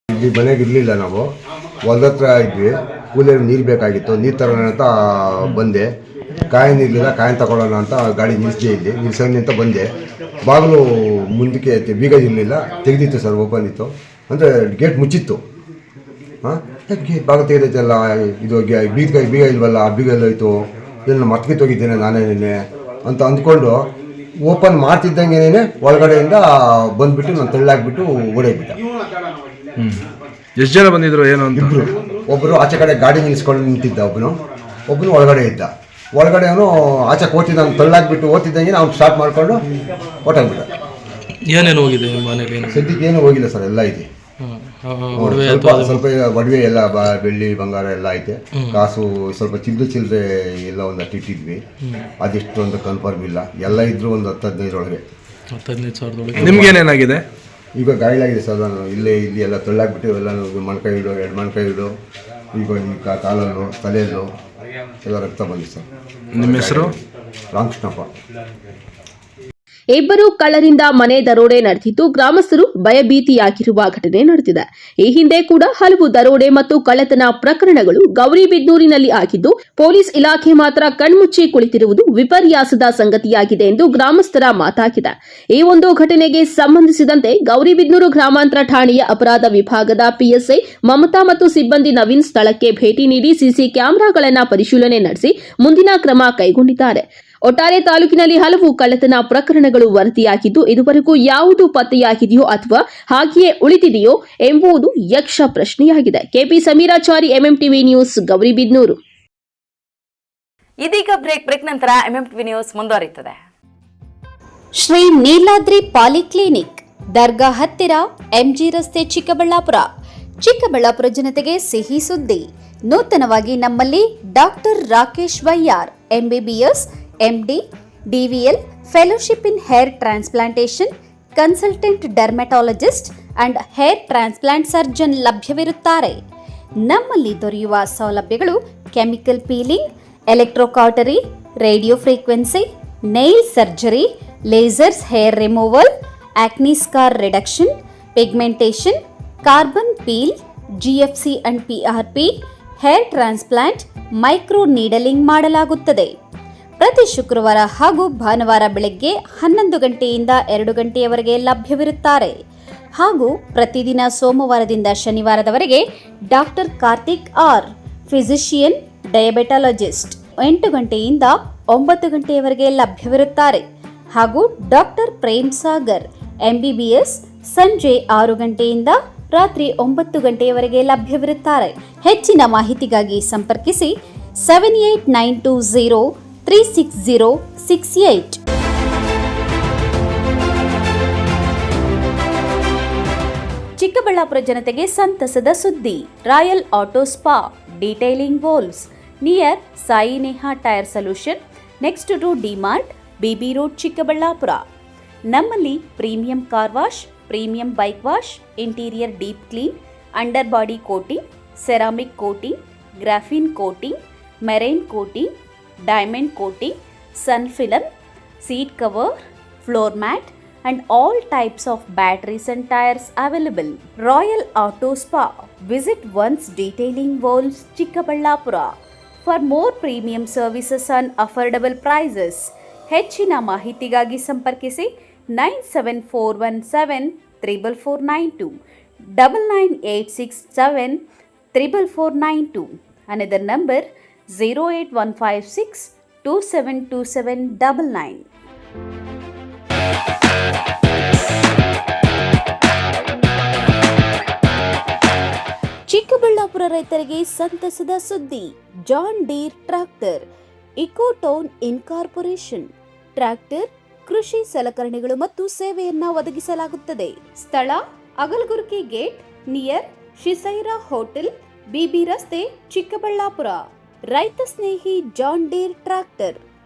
ಇಲ್ಲಿ ಮನೆಗೆ ಇರಲಿಲ್ಲ, ನಾವು ಹೊಲದತ್ರ ಇದ್ವಿ. ಕೂಲಿಯರು ನೀರು ಬೇಕಾಗಿತ್ತು, ನೀರು ತರೋಣ ಅಂತ ಬಂದೆ. ಕಾಯಿನ್ ಇರಲಿಲ್ಲ, ಕಾಯಿನ್ ತಗೊಳ್ಳೋಣ ಅಂತ ಗಾಡಿ ನಿಲ್ಲಿಸಿದೆ. ಇಲ್ಲಿ ನಿಲ್ಸೋಣ ಅಂತ ಬಂದೆ. ಬಾಗಿಲು ಮುಂದಕ್ಕೆ ಬೀಗ ಇರಲಿಲ್ಲ, ತೆಗೆದಿತ್ತು ಸರ್, ಓಪನ್ ಇತ್ತು. ಅಂದರೆ ಗೇಟ್ ಮುಚ್ಚಿತ್ತು. ಬಾಗಿಲು ತೆಗೆದೈತಲ್ಲ, ಇದು ಬೀಗ ಇಲ್ವಲ್ಲ, ಆ ಬೀಗ ಎಲ್ಲೋಯ್ತು, ಇದನ್ನು ಮತ್ಗೆ ಹೋಗಿದ್ದೇನೆ ನಾನೇ ನಿನ್ನೆ ಅಂತ ಅಂದ್ಕೊಂಡು ಓಪನ್ ಮಾಡ್ತಿದ್ದಂಗೆನೇ ಒಳಗಡೆಯಿಂದ ಬಂದ್ಬಿಟ್ಟು ನಾನು ತಳ್ಳಾಕ್ಬಿಟ್ಟು ಓಡೋಗ್ಬಿಟ್ಟೆ. ಎಷ್ಟು ಜನ ಬಂದಿದ್ರು ಏನು ಅಂತ? ಒಬ್ಬರು ಆಚೆ ಕಡೆ ಗಾಡಿ ನಿಲ್ಲಿಸ್ಕೊಂಡು ನಿಂತಿದ್ದ, ಒಬ್ಬನು ಒಳಗಡೆ ಇದ್ದ. ಒಳಗಡೆ ಅವನು ಆಚೆ ಓದ್ತಿದ್ದ, ನಾನು ತಳ್ಳಾಕ್ಬಿಟ್ಟು ಓದ್ತಿದ್ದಂಗೆ ಅವ್ನು ಸ್ಟಾರ್ಟ್ ಮಾಡಿಕೊಂಡು ಹೊಟ್ಟೋಗ್ಬಿಟ್ಟ. ಏನೇನು ಹೋಗಿದೆ ಮನೇಲಿ? ಸದ್ಯಕ್ಕೆ ಏನು ಹೋಗಿಲ್ಲ ಸರ್, ಎಲ್ಲ ಇದೆ. ಸ್ವಲ್ಪ ಒಡವೆ ಎಲ್ಲ ಬೆಳ್ಳಿ ಬಂಗಾರ ಎಲ್ಲ ಐತೆ. ಕಾಸು ಸ್ವಲ್ಪ ಚಿಲ್ಲರೆ ಎಲ್ಲ ಒಂದಷ್ಟು ಇಟ್ಟಿದ್ವಿ. ಅದೆಷ್ಟು ಅಂತ ಕನ್ಫರ್ಮ್ ಇಲ್ಲ. ಎಲ್ಲ ಇದ್ರು ಒಂದು 10-15 ಒಳಗೆ. 15 ಸಾವಿರದೊಳಗೆ. ನಿಮ್ಗೇನೇನಾಗಿದೆ? ಈಗ ಗಾಯಲಾಗಿದೆ ಸರ್. ನಾನು ಇಲ್ಲಿ ಎಲ್ಲ ತಳ್ಳಾಕ್ಬಿಟ್ಟು ಎಲ್ಲ ಮೊಣಕೈ ಇಡು, 2 ಮೊಣಕೈ ಇಡು, ಈಗ ಕಾಲಲ್ಲೂ ತಲೆಯಲ್ಲೂ ಎಲ್ಲ ರಕ್ತ ಬಂದಿದೆ ಸರ್. ನಿಮ್ಮ ಹೆಸರು? ರಾಮಕೃಷ್ಣಪ್ಪ. ಇಬ್ಬರು ಕಳ್ಳರಿಂದ ಮನೆ ದರೋಡೆ ನಡೆದಿದ್ದು, ಗ್ರಾಮಸ್ಥರು ಭಯಭೀತಿಯಾಗಿರುವ ಘಟನೆ ನಡೆದಿದೆ. ಈ ಹಿಂದೆ ಕೂಡ ಹಲವು ದರೋಡೆ ಮತ್ತು ಕಳ್ಳತನ ಪ್ರಕರಣಗಳು ಗೌರಿಬಿದನೂರಿನಲ್ಲಿ ಆಗಿದ್ದು, ಪೊಲೀಸ್ ಇಲಾಖೆ ಮಾತ್ರ ಕಣ್ಮುಚ್ಚಿ ಕುಳಿತಿರುವುದು ವಿಪರ್ಯಾಸದ ಸಂಗತಿಯಾಗಿದೆ ಎಂದು ಗ್ರಾಮಸ್ಥರ ಮಾತಾಗಿದೆ. ಈ ಒಂದು ಘಟನೆಗೆ ಸಂಬಂಧಿಸಿದಂತೆ ಗೌರಿಬಿದನೂರು ಗ್ರಾಮಾಂತರ ಠಾಣೆಯ ಅಪರಾಧ ವಿಭಾಗದ PSI ಮಮತಾ ಮತ್ತು ಸಿಬ್ಬಂದಿ ನವೀನ್ ಸ್ಥಳಕ್ಕೆ ಭೇಟಿ ನೀಡಿ ಸಿಸಿ ಕ್ಯಾಮೆರಾಗಳನ್ನು ಪರಿಶೀಲನೆ ನಡೆಸಿ ಮುಂದಿನ ಕ್ರಮ ಕೈಗೊಂಡಿದ್ದಾರೆ. ಒಟ್ಟಾರೆ ತಾಲೂಕಿನಲ್ಲಿ ಹಲವು ಕಳ್ಳತನ ಪ್ರಕರಣಗಳು ವರದಿಯಾಗಿದ್ದು, ಇದುವರೆಗೂ ಯಾವುದು ಪತ್ತೆಯಾಗಿದೆಯೋ ಅಥವಾ ಹಾಗೆಯೇ ಉಳಿದಿದೆಯೋ ಎಂಬುದು ಯಕ್ಷ ಪ್ರಶ್ನೆಯಾಗಿದೆ. KP Samirachari, MMTV news, Gauribidanur. ಇದೀಗ ಬ್ರೇಕ್ ನಂತರ MMTV ನ್ಯೂಸ್ ಮುಂದುವರಿಯುತ್ತದೆ. ಶ್ರೀ ನೀಲಾದ್ರಿ ಪಾಲಿಕ್ಲಿನಿಕ್, ದರ್ಗಾ ಹತ್ತಿರ, MG ರಸ್ತೆ, ಚಿಕ್ಕಬಳ್ಳಾಪುರ ಜನತೆಗೆ ಸಿಹಿ ಸುದ್ದಿ. ನೂತನವಾಗಿ ನಮ್ಮಲ್ಲಿ doctor Rakesh Vaiyar, MBBS, MD, DVL, fellowship in hair transplantation, consultant dermatologist and hair transplant surgeon ಲಭ್ಯವಿರುತ್ತಾರೆ. ನಮ್ಮಲ್ಲಿ ದೊರೆಯುವ ಸೌಲಭ್ಯಗಳು chemical peeling, electrocautery, radio frequency, nail surgery, lasers hair removal, acne scar reduction, pigmentation, carbon peel, GFC and PRP, hair transplant, micro needling ಮಾಡಲಾಗುತ್ತದೆ. ಪ್ರತಿ ಶುಕ್ರವಾರ ಹಾಗೂ ಭಾನುವಾರ ಬೆಳಗ್ಗೆ 11 ಗಂಟೆಯಿಂದ 2 ಗಂಟೆಯವರೆಗೆ ಲಭ್ಯವಿರುತ್ತಾರೆ. ಹಾಗೂ ಪ್ರತಿದಿನ ಸೋಮವಾರದಿಂದ ಶನಿವಾರದವರೆಗೆ ಡಾಕ್ಟರ್ ಕಾರ್ತಿಕ್ R, ಫಿಸಿಷಿಯನ್, ಡಯಾಬೆಟಾಲಜಿಸ್ಟ್ 8 ಗಂಟೆಯಿಂದ 9 ಗಂಟೆಯವರೆಗೆ ಲಭ್ಯವಿರುತ್ತಾರೆ. ಹಾಗೂ ಡಾಕ್ಟರ್ ಪ್ರೇಮ್ ಸಾಗರ್, MBBS, ಸಂಜೆ 6 ಗಂಟೆಯಿಂದ ರಾತ್ರಿ 9 ಗಂಟೆಯವರೆಗೆ ಲಭ್ಯವಿರುತ್ತಾರೆ. ಹೆಚ್ಚಿನ ಮಾಹಿತಿಗಾಗಿ ಸಂಪರ್ಕಿಸಿ 7892036068. ಚಿಕ್ಕಬಳ್ಳಾಪುರ ಜನತೆಗೆ ಸಂತಸದ ಸುದ್ದಿ. Royal auto spa detailing walls near Sai Neha tyre solution next to DMart, BB road, Chikkaballapur. ನಮ್ಮಲ್ಲಿ premium car wash, premium bike wash, interior deep clean, under body coating, ceramic coating, graphene coating, marine coating, diamond coating, sun film, seat cover, floor mat and all types of batteries and tires available. Royal Auto Spa. Visit once Detailing Walls, Chikkaballapura. For more premium services and affordable prices, ಹೆಚ್ಚಿನ ಮಾಹಿತಿಗಾಗಿ ಸಂಪರ್ಕಿಸಿ 9741744492 9986744492. Another number 08156 272799. Chikkaballapur ರೈತರಿಗೆ ಸಂತಸದ ಸುದ್ದಿ. John Deere tractor Ecotown incorporation. Tractor, ಕೃಷಿ ಸಲಕರಣೆಗಳು ಮತ್ತು ಸೇವೆಯನ್ನ ಒದಗಿಸಲಾಗುತ್ತದೆ. ಸ್ಥಳ ಅಗಲಗುರ್ಕಿ ಗೇಟ್ ನಿಯರ್ ಶಿಸೈರಾ ಹೋಟೆಲ್, ಬಿಬಿ ರಸ್ತೆ, ಚಿಕ್ಕಬಳ್ಳಾಪುರ. ರೈತ ಸ್ನೇಹಿ ಜಾನ್ ಡೀರ್ ಟ್ರ್ಯಾಕ್ಟರ್.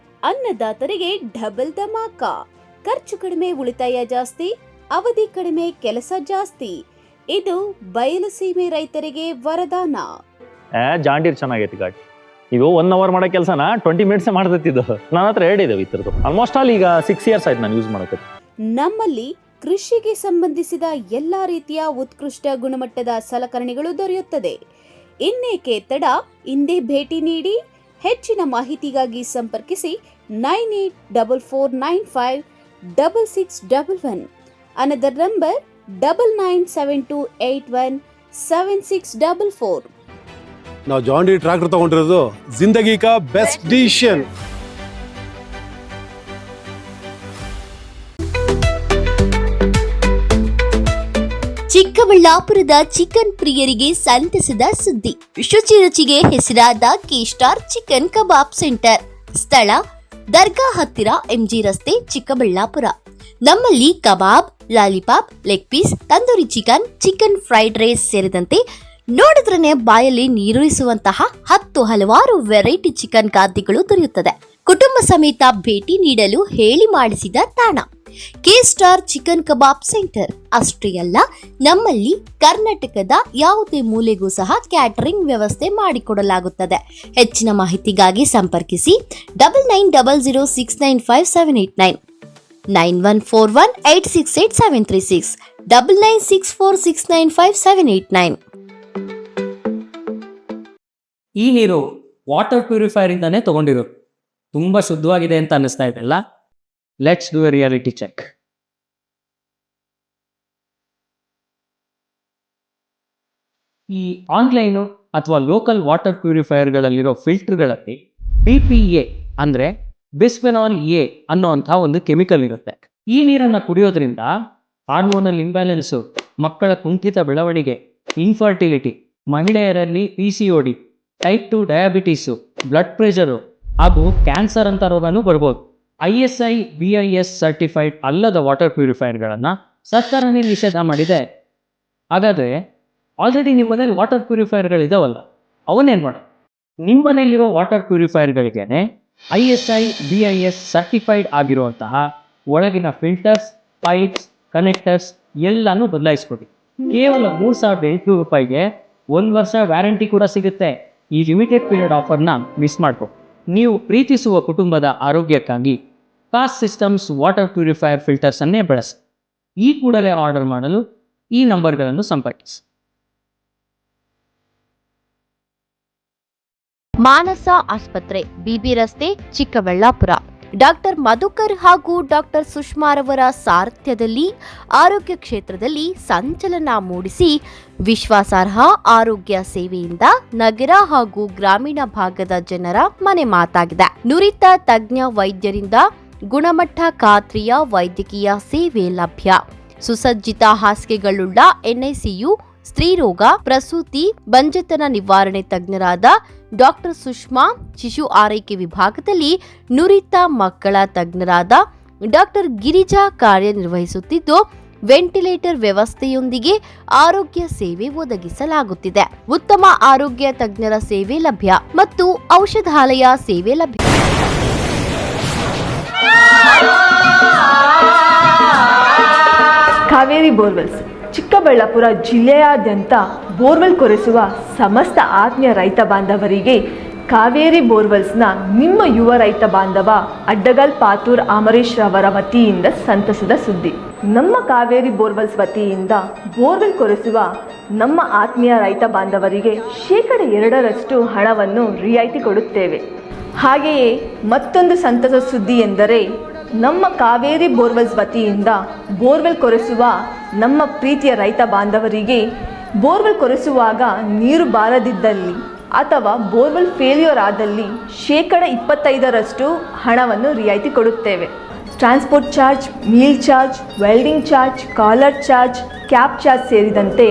ಅನ್ನದಾತರಿಗೆ ಡಬಲ್ ಧಮಾಕ. ಖರ್ಚು ಕಡಿಮೆ, ಉಳಿತಾಯ ಜಾಸ್ತಿ, ಅವಧಿ ಕಡಿಮೆ, ಕೆಲಸ ಜಾಸ್ತಿ. ಇದು ಬಯಲು ಸೀಮೆ ರೈತರಿಗೆ ವರದಾನ. ಜಾನ್ ಡೀರ್ ಚೆನ್ನಾಗೈತಿ ಗಾಡಿ. ಇದು 1 ಅವರ್ ಮಾಡೋ ಕೆಲಸನ 20 ಮಿನಿಟ್ಸ್ ಮಾಡ್ತಿದ್ದು. ನನ್ನ ಹತ್ರ ಹೇಳಿದ್ದೇವೆ ಇತರದ್ದು. ಆಲ್ಮೋಸ್ಟ್ ಆಲ್ ಈಗ 6 ಇಯರ್ಸ್ ಆಯ್ತು ನಾನು ಯೂಸ್ ಮಾಡೋಕೆ. ನಮ್ಮಲ್ಲಿ ಕೃಷಿಗೆ ಸಂಬಂಧಿಸಿದ ಎಲ್ಲಾ ರೀತಿಯ ಉತ್ಕೃಷ್ಟ ಗುಣಮಟ್ಟದ ಸಲಕರಣೆಗಳು ದೊರೆಯುತ್ತದೆ. ಇನ್ನೇಕೆ ತಡ, ಹಿಂದೆ ಭೇಟಿ ನೀಡಿ. ಹೆಚ್ಚಿನ ಮಾಹಿತಿಗಾಗಿ ಸಂಪರ್ಕಿಸಿ 9844956611. Another number 9972817644. ನಾವು ಜಾನ್ ಡೀರ್ ಟ್ರ್ಯಾಕ್ಟರ್ ತಗೊಂಡಿರೋದು ಜಿಂದಗಿ ಕಾ ಬೆಸ್ಟ್ ಡಿಸಿಷನ್. ಚಿಕ್ಕಬಳ್ಳಾಪುರದ ಚಿಕನ್ ಪ್ರಿಯರಿಗೆ ಸಂತಸದ ಸುದ್ದಿ. ಶುಚಿ ರುಚಿಗೆ ಹೆಸರಾದ ಕೆ-ಸ್ಟಾರ್ ಚಿಕನ್ ಕಬಾಬ್ ಸೆಂಟರ್. ಸ್ಥಳ ದರ್ಗಾ ಹತ್ತಿರ, ಎಂಜಿ ರಸ್ತೆ, ಚಿಕ್ಕಬಳ್ಳಾಪುರ. ನಮ್ಮಲ್ಲಿ kebab, lollipop, leg piece, tandoori chicken, chicken fried rice ಸೇರಿದಂತೆ ನೋಡಿದ್ರನೆ ಬಾಯಲ್ಲಿ ನೀರೂರಿಸುವಂತಹ 10 ಹಲವಾರು ವೆರೈಟಿ ಚಿಕನ್ ಖಾದ್ಯಗಳು ದೊರೆಯುತ್ತದೆ. ಕುಟುಂಬ ಸಮೇತ ಭೇಟಿ ನೀಡಲು ಹೇಳಿ ಮಾಡಿಸಿದ ತಾಣ ಕೆ-ಸ್ಟಾರ್ ಚಿಕನ್ ಕಬಾಬ್ ಸೆಂಟರ್. ಅಷ್ಟೇ ಅಲ್ಲ, ನಮ್ಮಲ್ಲಿ ಕರ್ನಾಟಕದ ಯಾವುದೇ ಮೂಲೆಗೂ ಸಹ ಕ್ಯಾಟರಿಂಗ್ ವ್ಯವಸ್ಥೆ ಮಾಡಿಕೊಡಲಾಗುತ್ತದೆ. ಹೆಚ್ಚಿನ ಮಾಹಿತಿಗಾಗಿ ಸಂಪರ್ಕಿಸಿ 9900695789, 9141868736, 9964695789. ಈ ನೀರು ವಾಟರ್ ಪ್ಯೂರಿಫೈರ್ ಇಂದಾನೆ ತಗೊಂಡಿರೋದು. ತುಂಬಾ ಶುದ್ಧವಾಗಿದೆ ಅಂತ ಅನ್ನಿಸ್ತಾ ಇದೆಲ್ಲ. Let's do a reality check. ಈ ಆನ್ಲೈನು ಅಥವಾ ಲೋಕಲ್ ವಾಟರ್ ಪ್ಯೂರಿಫೈಯರ್ಗಳಲ್ಲಿರೋ ಫಿಲ್ಟರ್ಗಳಲ್ಲಿ PPA ಅಂದರೆ ಬಿಸ್ಫೆನಾಲ್ ಎ ಅನ್ನೋಂಥ ಒಂದು ಕೆಮಿಕಲ್ ಇರುತ್ತೆ. ಈ ನೀರನ್ನು ಕುಡಿಯೋದ್ರಿಂದ ಹಾರ್ಮೋನಲ್ ಇಂಬ್ಯಾಲೆನ್ಸು, ಮಕ್ಕಳ ಕುಂಠಿತ ಬೆಳವಣಿಗೆ, ಇನ್ಫರ್ಟಿಲಿಟಿ, ಮಹಿಳೆಯರಲ್ಲಿ PCOD, type 2 diabetes, blood pressure ಹಾಗೂ ಕ್ಯಾನ್ಸರ್ ಅಂತ ರೋಗನೂ ಬರ್ಬೋದು. ISI BIS ಸರ್ಟಿಫೈಡ್ ಅಲ್ಲದ ವಾಟರ್ ಪ್ಯೂರಿಫೈಯರ್ಗಳನ್ನು ಸರ್ಕಾರನೇ ನಿಷೇಧ ಮಾಡಿದೆ. ಹಾಗಾದರೆ ಆಲ್ರೆಡಿ ನಿಮ್ಮ ಮನೇಲಿ ವಾಟರ್ ಪ್ಯೂರಿಫೈಯರ್ಗಳಿದಾವಲ್ಲ, ಅವನ್ನೇನು ಮಾಡಿ? ನಿಮ್ಮ ಮನೆಯಲ್ಲಿರೋ ವಾಟರ್ ಪ್ಯೂರಿಫೈಯರ್ಗಳಿಗೇನೆ ISI BIS ಸರ್ಟಿಫೈಡ್ ಆಗಿರುವಂತಹ ಒಳಗಿನ ಫಿಲ್ಟರ್ಸ್, ಪೈಪ್ಸ್, ಕನೆಕ್ಟರ್ಸ್ ಎಲ್ಲನೂ ಬದಲಾಯಿಸ್ಕೊಡಿ. ಕೇವಲ 3,800 ರೂಪಾಯಿಗೆ 1 ವರ್ಷ ವ್ಯಾರಂಟಿ ಕೂಡ ಸಿಗುತ್ತೆ. ಈ ಲಿಮಿಟೆಡ್ ಪೀರಿಯಡ್ ಆಫರ್ನ ಮಿಸ್ ಮಾಡ್ಕೊ. ನೀವು ಪ್ರೀತಿಸುವ ಕುಟುಂಬದ ಆರೋಗ್ಯಕ್ಕಾಗಿ ಕಾಸ್ಟ್ ಸಿಸ್ಟಮ್ಸ್ ವಾಟರ್ ಪ್ಯೂರಿಫೈಯರ್ ಫಿಲ್ಟರ್ಸನ್ನೇ ಬಳಸಿ. ಈ ಕೂಡಲೇ ಆರ್ಡರ್ ಮಾಡಲು ಈ ನಂಬರ್ಗಳನ್ನು ಸಂಪರ್ಕಿಸಿ. ಮಾನಸ ಆಸ್ಪತ್ರೆ, ಬಿಬಿ ರಸ್ತೆ, ಚಿಕ್ಕಬಳ್ಳಾಪುರ. ಡಾಕ್ಟರ್ ಮಧುಕರ್ ಹಾಗೂ ಡಾಕ್ಟರ್ ಸುಷ್ಮಾರವರ ಸಾರಥ್ಯದಲ್ಲಿ ಆರೋಗ್ಯ ಕ್ಷೇತ್ರದಲ್ಲಿ ಸಂಚಲನ ಮೂಡಿಸಿ ವಿಶ್ವಾಸಾರ್ಹ ಆರೋಗ್ಯ ಸೇವೆಯಿಂದ ನಗರ ಹಾಗೂ ಗ್ರಾಮೀಣ ಭಾಗದ ಜನರ ಮನೆ ಮಾತಾಗಿದೆ. ನುರಿತ ತಜ್ಞ ವೈದ್ಯರಿಂದ ಗುಣಮಟ್ಟ ಖಾತ್ರಿಯ ವೈದ್ಯಕೀಯ ಸೇವೆ ಲಭ್ಯ. ಸುಸಜ್ಜಿತ ಹಾಸಿಗೆಗಳುಳ್ಳ NICU, ಸ್ತ್ರೀರೋಗ, ಪ್ರಸೂತಿ, ಬಂಜೆತನ ನಿವಾರಣೆ ತಜ್ಞರಾದ ಡಾಕ್ಟರ್ ಸುಷ್ಮಾ, ಶಿಶು ಆರೈಕೆ ವಿಭಾಗದಲ್ಲಿ ನುರಿತ ಮಕ್ಕಳ ತಜ್ಞರಾದ ಡಾಕ್ಟರ್ ಗಿರಿಜಾ ಕಾರ್ಯನಿರ್ವಹಿಸುತ್ತಿದ್ದು, ವೆಂಟಿಲೇಟರ್ ವ್ಯವಸ್ಥೆಯೊಂದಿಗೆ ಆರೋಗ್ಯ ಸೇವೆ ಒದಗಿಸಲಾಗುತ್ತಿದೆ. ಉತ್ತಮ ಆರೋಗ್ಯ ತಜ್ಞರ ಸೇವೆ ಲಭ್ಯ ಮತ್ತು ಔಷಧಾಲಯ ಸೇವೆ ಲಭ್ಯ. ಕಾವೇರಿ ಬೋರ್ವೆಲ್ಸ್ ಚಿಕ್ಕಬಳ್ಳಾಪುರ ಜಿಲ್ಲೆಯಾದ್ಯಂತ ಬೋರ್ವೆಲ್ ಕೊರೆಸುವ ಸಮಸ್ತ ಆತ್ಮೀಯ ರೈತ ಬಾಂಧವರಿಗೆ ಕಾವೇರಿ ಬೋರ್ವೆಲ್ಸ್ನ ನಿಮ್ಮ ಯುವ ರೈತ ಬಾಂಧವ ಅಡ್ಡಗಲ್ ಪಾತೂರ್ ಅಮರೀಶ್ ರವರ ವತಿಯಿಂದ ಸಂತಸದ ಸುದ್ದಿ. ನಮ್ಮ ಕಾವೇರಿ ಬೋರ್ವೆಲ್ಸ್ ವತಿಯಿಂದ ಬೋರ್ವೆಲ್ ಕೊರೆಸುವ ನಮ್ಮ ಆತ್ಮೀಯ ರೈತ ಬಾಂಧವರಿಗೆ 2% ಹಣವನ್ನು ರಿಯಾಯಿತಿ ಕೊಡುತ್ತೇವೆ. ಹಾಗೆಯೇ ಮತ್ತೊಂದು ಸಂತಸ ಸುದ್ದಿ ಎಂದರೆ ನಮ್ಮ ಕಾವೇರಿ ಬೋರ್ವೆಲ್ಸ್ ವತಿಯಿಂದ ಬೋರ್ವೆಲ್ ಕೊರೆಸುವ ನಮ್ಮ ಪ್ರೀತಿಯ ರೈತ ಬಾಂಧವರಿಗೆ ಬೋರ್ವೆಲ್ ಕೊರೆಸುವಾಗ ನೀರು ಬಾರದಿದ್ದಲ್ಲಿ ಅಥವಾ ಬೋರ್ವೆಲ್ ಫೇಲ್ಯೂರ್ ಆದಲ್ಲಿ 25% ಹಣವನ್ನು ರಿಯಾಯಿತಿ ಕೊಡುತ್ತೇವೆ. Transport charge, meal charge, welding charge, collar charge, cab charge ಸೇರಿದಂತೆ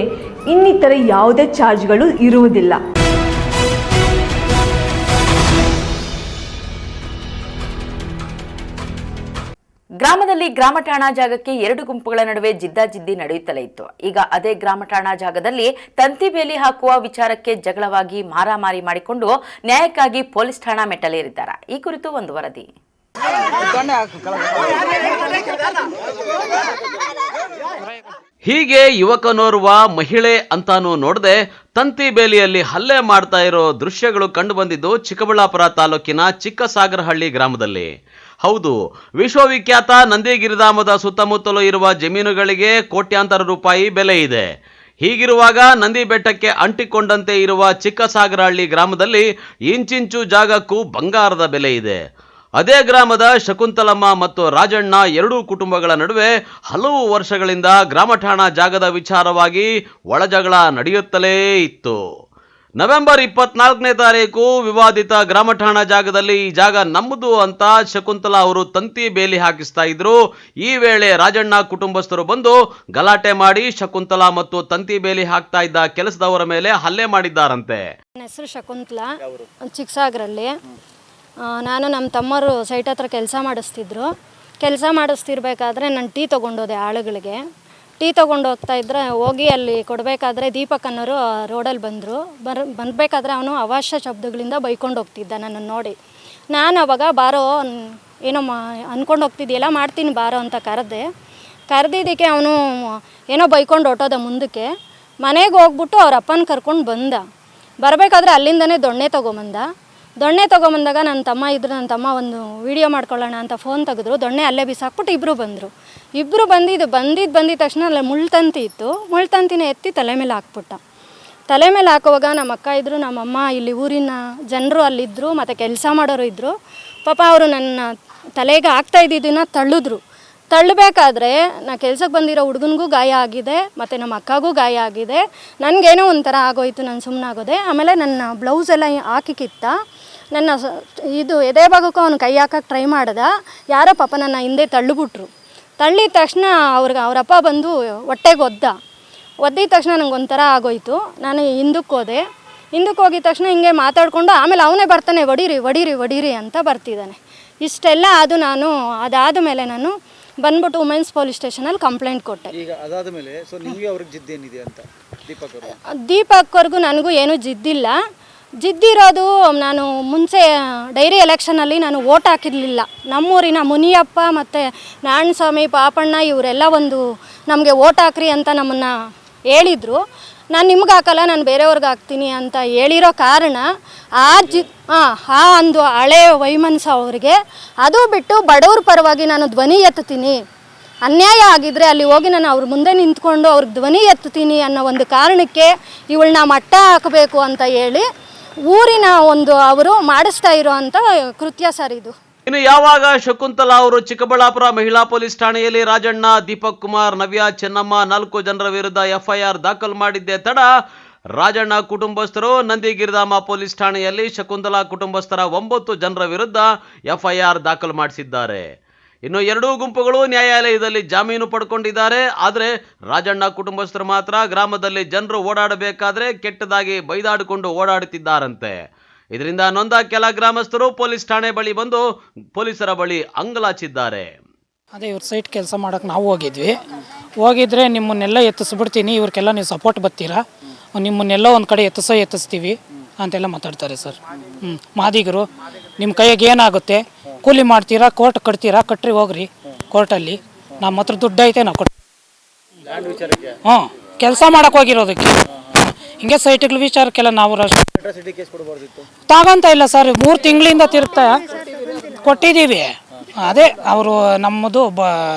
ಇನ್ನಿತರೆ ಯಾವುದೇ ಚಾರ್ಜ್ಗಳು ಇರುವುದಿಲ್ಲ. ಗ್ರಾಮದಲ್ಲಿ ಗ್ರಾಮ ಠಾಣಾ ಜಾಗಕ್ಕೆ 2 ಗುಂಪುಗಳ ನಡುವೆ ಜಿದ್ದಾಜಿದ್ದಿ ನಡೆಯುತ್ತಲೇ ಇತ್ತು. ಈಗ ಅದೇ ಗ್ರಾಮ ಠಾಣಾ ಜಾಗದಲ್ಲಿ ತಂತಿ ಬೇಲಿ ಹಾಕುವ ವಿಚಾರಕ್ಕೆ ಜಗಳವಾಗಿ ಮಾರಾಮಾರಿ ಮಾಡಿಕೊಂಡು ನ್ಯಾಯಕ್ಕಾಗಿ ಪೊಲೀಸ್ ಠಾಣಾ ಮೆಟ್ಟಲೇರಿದ್ದಾರೆ. ಈ ಕುರಿತು ಒಂದು ವರದಿ. ಹೀಗೆ ಯುವಕನೋರ್ವ ಮಹಿಳೆ ಅಂತಾನೂ ನೋಡದೆ ತಂತಿ ಬೇಲಿಯಲ್ಲಿ ಹಲ್ಲೆ ಮಾಡ್ತಾ ಇರೋ ದೃಶ್ಯಗಳು ಕಂಡು ಬಂದಿದ್ದು ಚಿಕ್ಕಬಳ್ಳಾಪುರ ತಾಲೂಕಿನ ಚಿಕ್ಕಸಾಗರಹಳ್ಳಿ ಗ್ರಾಮದಲ್ಲಿ. ಹೌದು, ವಿಶ್ವವಿಖ್ಯಾತ ನಂದಿಗಿರಿಧಾಮದ ಸುತ್ತಮುತ್ತಲೂ ಇರುವ ಜಮೀನುಗಳಿಗೆ ಕೋಟ್ಯಾಂತರ ರೂಪಾಯಿ ಬೆಲೆ ಇದೆ. ಹೀಗಿರುವಾಗ ನಂದಿ ಬೆಟ್ಟಕ್ಕೆ ಅಂಟಿಕೊಂಡಂತೆ ಇರುವ ಚಿಕ್ಕಸಾಗರಹಳ್ಳಿ ಗ್ರಾಮದಲ್ಲಿ ಇಂಚಿಂಚು ಜಾಗಕ್ಕೂ ಬಂಗಾರದ ಬೆಲೆ ಇದೆ. ಅದೇ ಗ್ರಾಮದ ಶಕುಂತಲಮ್ಮ ಮತ್ತು ರಾಜಣ್ಣ 2 ಕುಟುಂಬಗಳ ನಡುವೆ ಹಲವು ವರ್ಷಗಳಿಂದ ಗ್ರಾಮ ಠಾಣಾ ಜಾಗದ ವಿಚಾರವಾಗಿ ಒಳಜಗಳ ನಡೆಯುತ್ತಲೇ ಇತ್ತು. ನವೆಂಬರ್ 24ನೇ ತಾರೀಕು ವಿವಾದಿತ ಗ್ರಾಮ ಠಾಣಾ ಜಾಗದಲ್ಲಿ ಈ ಜಾಗ ನಮ್ಮದು ಅಂತ ಶಕುಂತಲಾ ಅವರು ತಂತಿ ಬೇಲಿ ಹಾಕಿಸ್ತಾ ಇದ್ರು. ಈ ವೇಳೆ ರಾಜಣ್ಣ ಕುಟುಂಬಸ್ಥರು ಬಂದು ಗಲಾಟೆ ಮಾಡಿ ಶಕುಂತಲಾ ಮತ್ತು ತಂತಿ ಬೇಲಿ ಹಾಕ್ತಾ ಇದ್ದ ಕೆಲಸದವರ ಮೇಲೆ ಹಲ್ಲೆ ಮಾಡಿದ್ದಾರಂತೆ. ನನ್ನ ಹೆಸರು ಶಕುಂತಲಾ, ಚಿಕ್ಕಸಾಗರಲ್ಲಿ. ನಾನು ನಮ್ಮ ತಮ್ಮರು ಸೈಟ್ ಹತ್ರ ಕೆಲಸ ಮಾಡಿಸ್ತಿರ್ಬೇಕಾದ್ರೆ ನಾನು ಟೀ ತೊಗೊಂಡೋದೆ ಆಳುಗಳಿಗೆ. ಟೀ ತೊಗೊಂಡು ಹೋಗ್ತಾ ಇದ್ದರೆ ಹೋಗಿ ಅಲ್ಲಿ ಕೊಡಬೇಕಾದ್ರೆ ದೀಪಕ್ ಅನ್ನೋರು ರೋಡಲ್ಲಿ ಬಂದಬೇಕಾದ್ರೆ ಅವನು ಅವಾಚ್ಯ ಶಬ್ದಗಳಿಂದ ಬೈಕೊಂಡು ಹೋಗ್ತಿದ್ದ ನನ್ನನ್ನು ನೋಡಿ. ನಾನು ಅವಾಗ ಬಾರೋ ಏನೋ ಅಂದ್ಕೊಂಡು ಹೋಗ್ತಿದ್ಯಲ್ಲ, ಮಾಡ್ತೀನಿ ಬಾರೋ ಅಂತ ಕರೆದಿದ್ದಕ್ಕೆ ಅವನು ಏನೋ ಬೈಕೊಂಡು ಹೊಟ್ಟೋದ. ಮುಂದಕ್ಕೆ ಮನೆಗೆ ಹೋಗ್ಬಿಟ್ಟು ಅವ್ರ ಅಪ್ಪನ ಕರ್ಕೊಂಡು ಬರಬೇಕಾದ್ರೆ ಅಲ್ಲಿಂದನೇ ದೊಣ್ಣೆ ತೊಗೊಂಬಂದಾಗ ನನ್ನ ತಮ್ಮ ಒಂದು ವೀಡಿಯೋ ಮಾಡ್ಕೊಳ್ಳೋಣ ಅಂತ ಫೋನ್ ತೆಗೆದ್ರು. ದೊಣ್ಣೆ ಅಲ್ಲೇ ಬಿಸಾಕ್ಬಿಟ್ಟು ಇಬ್ಬರು ಬಂದಿದ್ದು ಬಂದಿದ್ದ ತಕ್ಷಣ ಅಲ್ಲೇ ಮುಳ್ತಂತಿ ಇತ್ತು. ಮುಳ್ತಂತಿನ ಎತ್ತಿ ತಲೆ ಮೇಲೆ ಹಾಕುವಾಗ ನಮ್ಮ ಅಕ್ಕ ಇದ್ದರು, ನಮ್ಮಮ್ಮ, ಇಲ್ಲಿ ಊರಿನ ಜನರು ಅಲ್ಲಿದ್ದರು, ಮತ್ತು ಕೆಲಸ ಮಾಡೋರು ಇದ್ದರು. ಪಾಪ ಅವರು ನನ್ನ ತಲೆಗೆ ಆಗ್ತಾ ಇದ್ದಿದ್ದನ್ನು ತಳ್ಳಬೇಕಾದ್ರೆ ನಾ ಕೆಲ್ಸಕ್ಕೆ ಬಂದಿರೋ ಹುಡುಗನಿಗೂ ಗಾಯ ಆಗಿದೆ, ಮತ್ತು ನಮ್ಮ ಅಕ್ಕಗೂ ಗಾಯ ಆಗಿದೆ. ನನಗೇನೋ ಒಂಥರ ಆಗೋಯ್ತು, ನಾನು ಸುಮ್ಮನಾಗೋದೆ. ಆಮೇಲೆ ನನ್ನ ಬ್ಲೌಸ್ ಎಲ್ಲ ಹಾಕಿ ಕಿತ್ತ, ನನ್ನ ಇದು ಎದೆ ಭಾಗಕ್ಕೂ ಅವ್ನು ಕೈ ಹಾಕಕ್ಕೆ ಟ್ರೈ ಮಾಡ್ದ. ಯಾರೋ ಪಾಪ ನನ್ನ ಹಿಂದೆ ತಳ್ಳಿದ ತಕ್ಷಣ ಅವರಪ್ಪ ಬಂದು ಹೊಟ್ಟೆಗೆ ಒದ್ದಿದ ತಕ್ಷಣ ನಂಗೆ ಒಂಥರ ಆಗೋಯ್ತು. ನಾನು ಹಿಂದಕ್ಕೆ ಹೋಗಿದ ತಕ್ಷಣ ಹಿಂಗೆ ಮಾತಾಡಿಕೊಂಡು ಆಮೇಲೆ ಅವನೇ ಬರ್ತಾನೆ, ಹೊಡೀರಿ ಅಂತ ಬರ್ತಿದ್ದಾನೆ. ಇಷ್ಟೆಲ್ಲ ಅದಾದ ಮೇಲೆ ನಾನು ಬಂದ್ಬಿಟ್ಟು ವುಮೆನ್ಸ್ ಪೊಲೀಸ್ ಸ್ಟೇಷನಲ್ಲಿ ಕಂಪ್ಲೇಂಟ್ ಕೊಟ್ಟೆ. ಈಗ ಅದಾದ ಮೇಲೆ ನಿಮಗೆ ಅವ್ರಿಗೆ ಜಿದ್ದೇನಿದೆ ಅಂತ ದೀಪಕ್ ಅವ್ರಿಗೂ ನನಗೂ ಏನೂ ಜಿದ್ದಿರೋದು, ನಾನು ಮುಂಚೆ ಡೈರಿ ಎಲೆಕ್ಷನಲ್ಲಿ ನಾನು ವೋಟ್ ಹಾಕಿರಲಿಲ್ಲ. ನಮ್ಮೂರಿನ ಮುನಿಯಪ್ಪ ಮತ್ತು ನಾರಾಯಣಸ್ವಾಮಿ, ಪಾಪಣ್ಣ ಇವರೆಲ್ಲ ನಮಗೆ ವೋಟ್ ಹಾಕ್ರಿ ಅಂತ ನಮ್ಮನ್ನು ಹೇಳಿದರು. ನಾನು ನಿಮ್ಗೆ ಹಾಕಲ್ಲ, ನಾನು ಬೇರೆಯವ್ರಿಗೆ ಹಾಕ್ತೀನಿ ಅಂತ ಹೇಳಿರೋ ಕಾರಣ ಆ ಒಂದು ಹಳೆ ವೈಮನಸ್ಸು ಅವ್ರಿಗೆ. ಅದು ಬಿಟ್ಟು ಬಡವ್ರ ಪರವಾಗಿ ನಾನು ಧ್ವನಿ ಎತ್ತುತ್ತೀನಿ, ಅನ್ಯಾಯ ಆಗಿದ್ದರೆ ಅಲ್ಲಿ ಹೋಗಿ ನಾನು ಅವ್ರ ಮುಂದೆ ನಿಂತ್ಕೊಂಡು ಅವ್ರಿಗೆ ಧ್ವನಿ ಎತ್ತುತ್ತೀನಿ ಅನ್ನೋ ಒಂದು ಕಾರಣಕ್ಕೆ ಇವಳನ್ನ ಮಟ್ಟ ಹಾಕಬೇಕು ಅಂತ ಹೇಳಿ ಊರಿನ ಅವರು ಮಾಡಿಸ್ತಾ ಇರೋ ಅಂಥ ಕೃತ್ಯ ಸರ್ ಇದು. ಇನ್ನು ಯಾವಾಗ ಶಕುಂತಲಾ ಅವರು ಚಿಕ್ಕಬಳ್ಳಾಪುರ ಮಹಿಳಾ ಪೊಲೀಸ್ ಠಾಣೆಯಲ್ಲಿ ರಾಜಣ್ಣ, ದೀಪಕ್ ಕುಮಾರ್, ನವ್ಯ, ಚೆನ್ನಮ್ಮ 4 ಜನರ ವಿರುದ್ಧ FIR ದಾಖಲು ಮಾಡಿದ್ದೆ ತಡ ರಾಜಣ್ಣ ಕುಟುಂಬಸ್ಥರು ನಂದಿಗಿರಿಧಾಮ ಪೊಲೀಸ್ ಠಾಣೆಯಲ್ಲಿ ಶಕುಂತಲಾ ಕುಟುಂಬಸ್ಥರ 9 ಜನರ ವಿರುದ್ಧ FIR ದಾಖಲು ಮಾಡಿಸಿದ್ದಾರೆ. ಇನ್ನು 2 ಗುಂಪುಗಳು ನ್ಯಾಯಾಲಯದಲ್ಲಿ ಜಾಮೀನು ಪಡ್ಕೊಂಡಿದ್ದಾರೆ. ಆದರೆ ರಾಜಣ್ಣ ಕುಟುಂಬಸ್ಥರು ಮಾತ್ರ ಗ್ರಾಮದಲ್ಲಿ ಜನರು ಓಡಾಡಬೇಕಾದ್ರೆ ಕೆಟ್ಟದಾಗಿ ಬೈದಾಡಿಕೊಂಡು ಓಡಾಡುತ್ತಿದ್ದಾರಂತೆ. ಇದರಿಂದ ನೊಂದ ಕೆಲ ಗ್ರಾಮಸ್ಥರು ಪೊಲೀಸ್ ಠಾಣೆ ಬಳಿ ಬಂದು ಪೊಲೀಸರ ಬಳಿ ಅಂಗಲಾಚಿದ್ದಾರೆ. ಅದೇ ಇವ್ರ ಸೈಟ್ ಕೆಲಸ ಮಾಡೋಕೆ ನಾವು ಹೋಗಿದ್ವಿ. ಹೋಗಿದ್ರೆ ನಿಮ್ಮನ್ನೆಲ್ಲ ಎತ್ತಿಸ್ಬಿಡ್ತೀನಿ, ಇವ್ರಿಗೆಲ್ಲ ನೀವು ಸಪೋರ್ಟ್ ಬರ್ತೀರಾ, ನಿಮ್ಮನ್ನೆಲ್ಲ ಒಂದು ಕಡೆ ಎತ್ತಿಸ್ತೀವಿ ಅಂತೆಲ್ಲ ಮಾತಾಡ್ತಾರೆ ಸರ್. ಮಾದಿಗರು ನಿಮ್ಮ ಕೈಯಾಗ ಏನಾಗುತ್ತೆ, ಕೂಲಿ ಮಾಡ್ತೀರಾ, ಕೋರ್ಟ್ ಕಟ್ರಿ ಹೋಗ್ರಿ ಕೋರ್ಟಲ್ಲಿ, ನಮ್ಮ ಹತ್ರ ದುಡ್ಡು ಐತೆ ನಾವು ಕೆಲಸ ಮಾಡಕ್ಕೆ ಹೋಗಿರೋದಕ್ಕೆ. ಹಿಂಗೆ ಸೈಟ್ಗಳ ವಿಚಾರಕ್ಕೆಲ್ಲ ನಾವು ತಗೊಂತ ಇಲ್ಲ ಸರ್. 3 ತಿಂಗಳಿಂದ ತಿರುಗ್ತಾ ಕೊಟ್ಟಿದ್ದೀವಿ, ಅದೇ ಅವರು ನಮ್ಮದು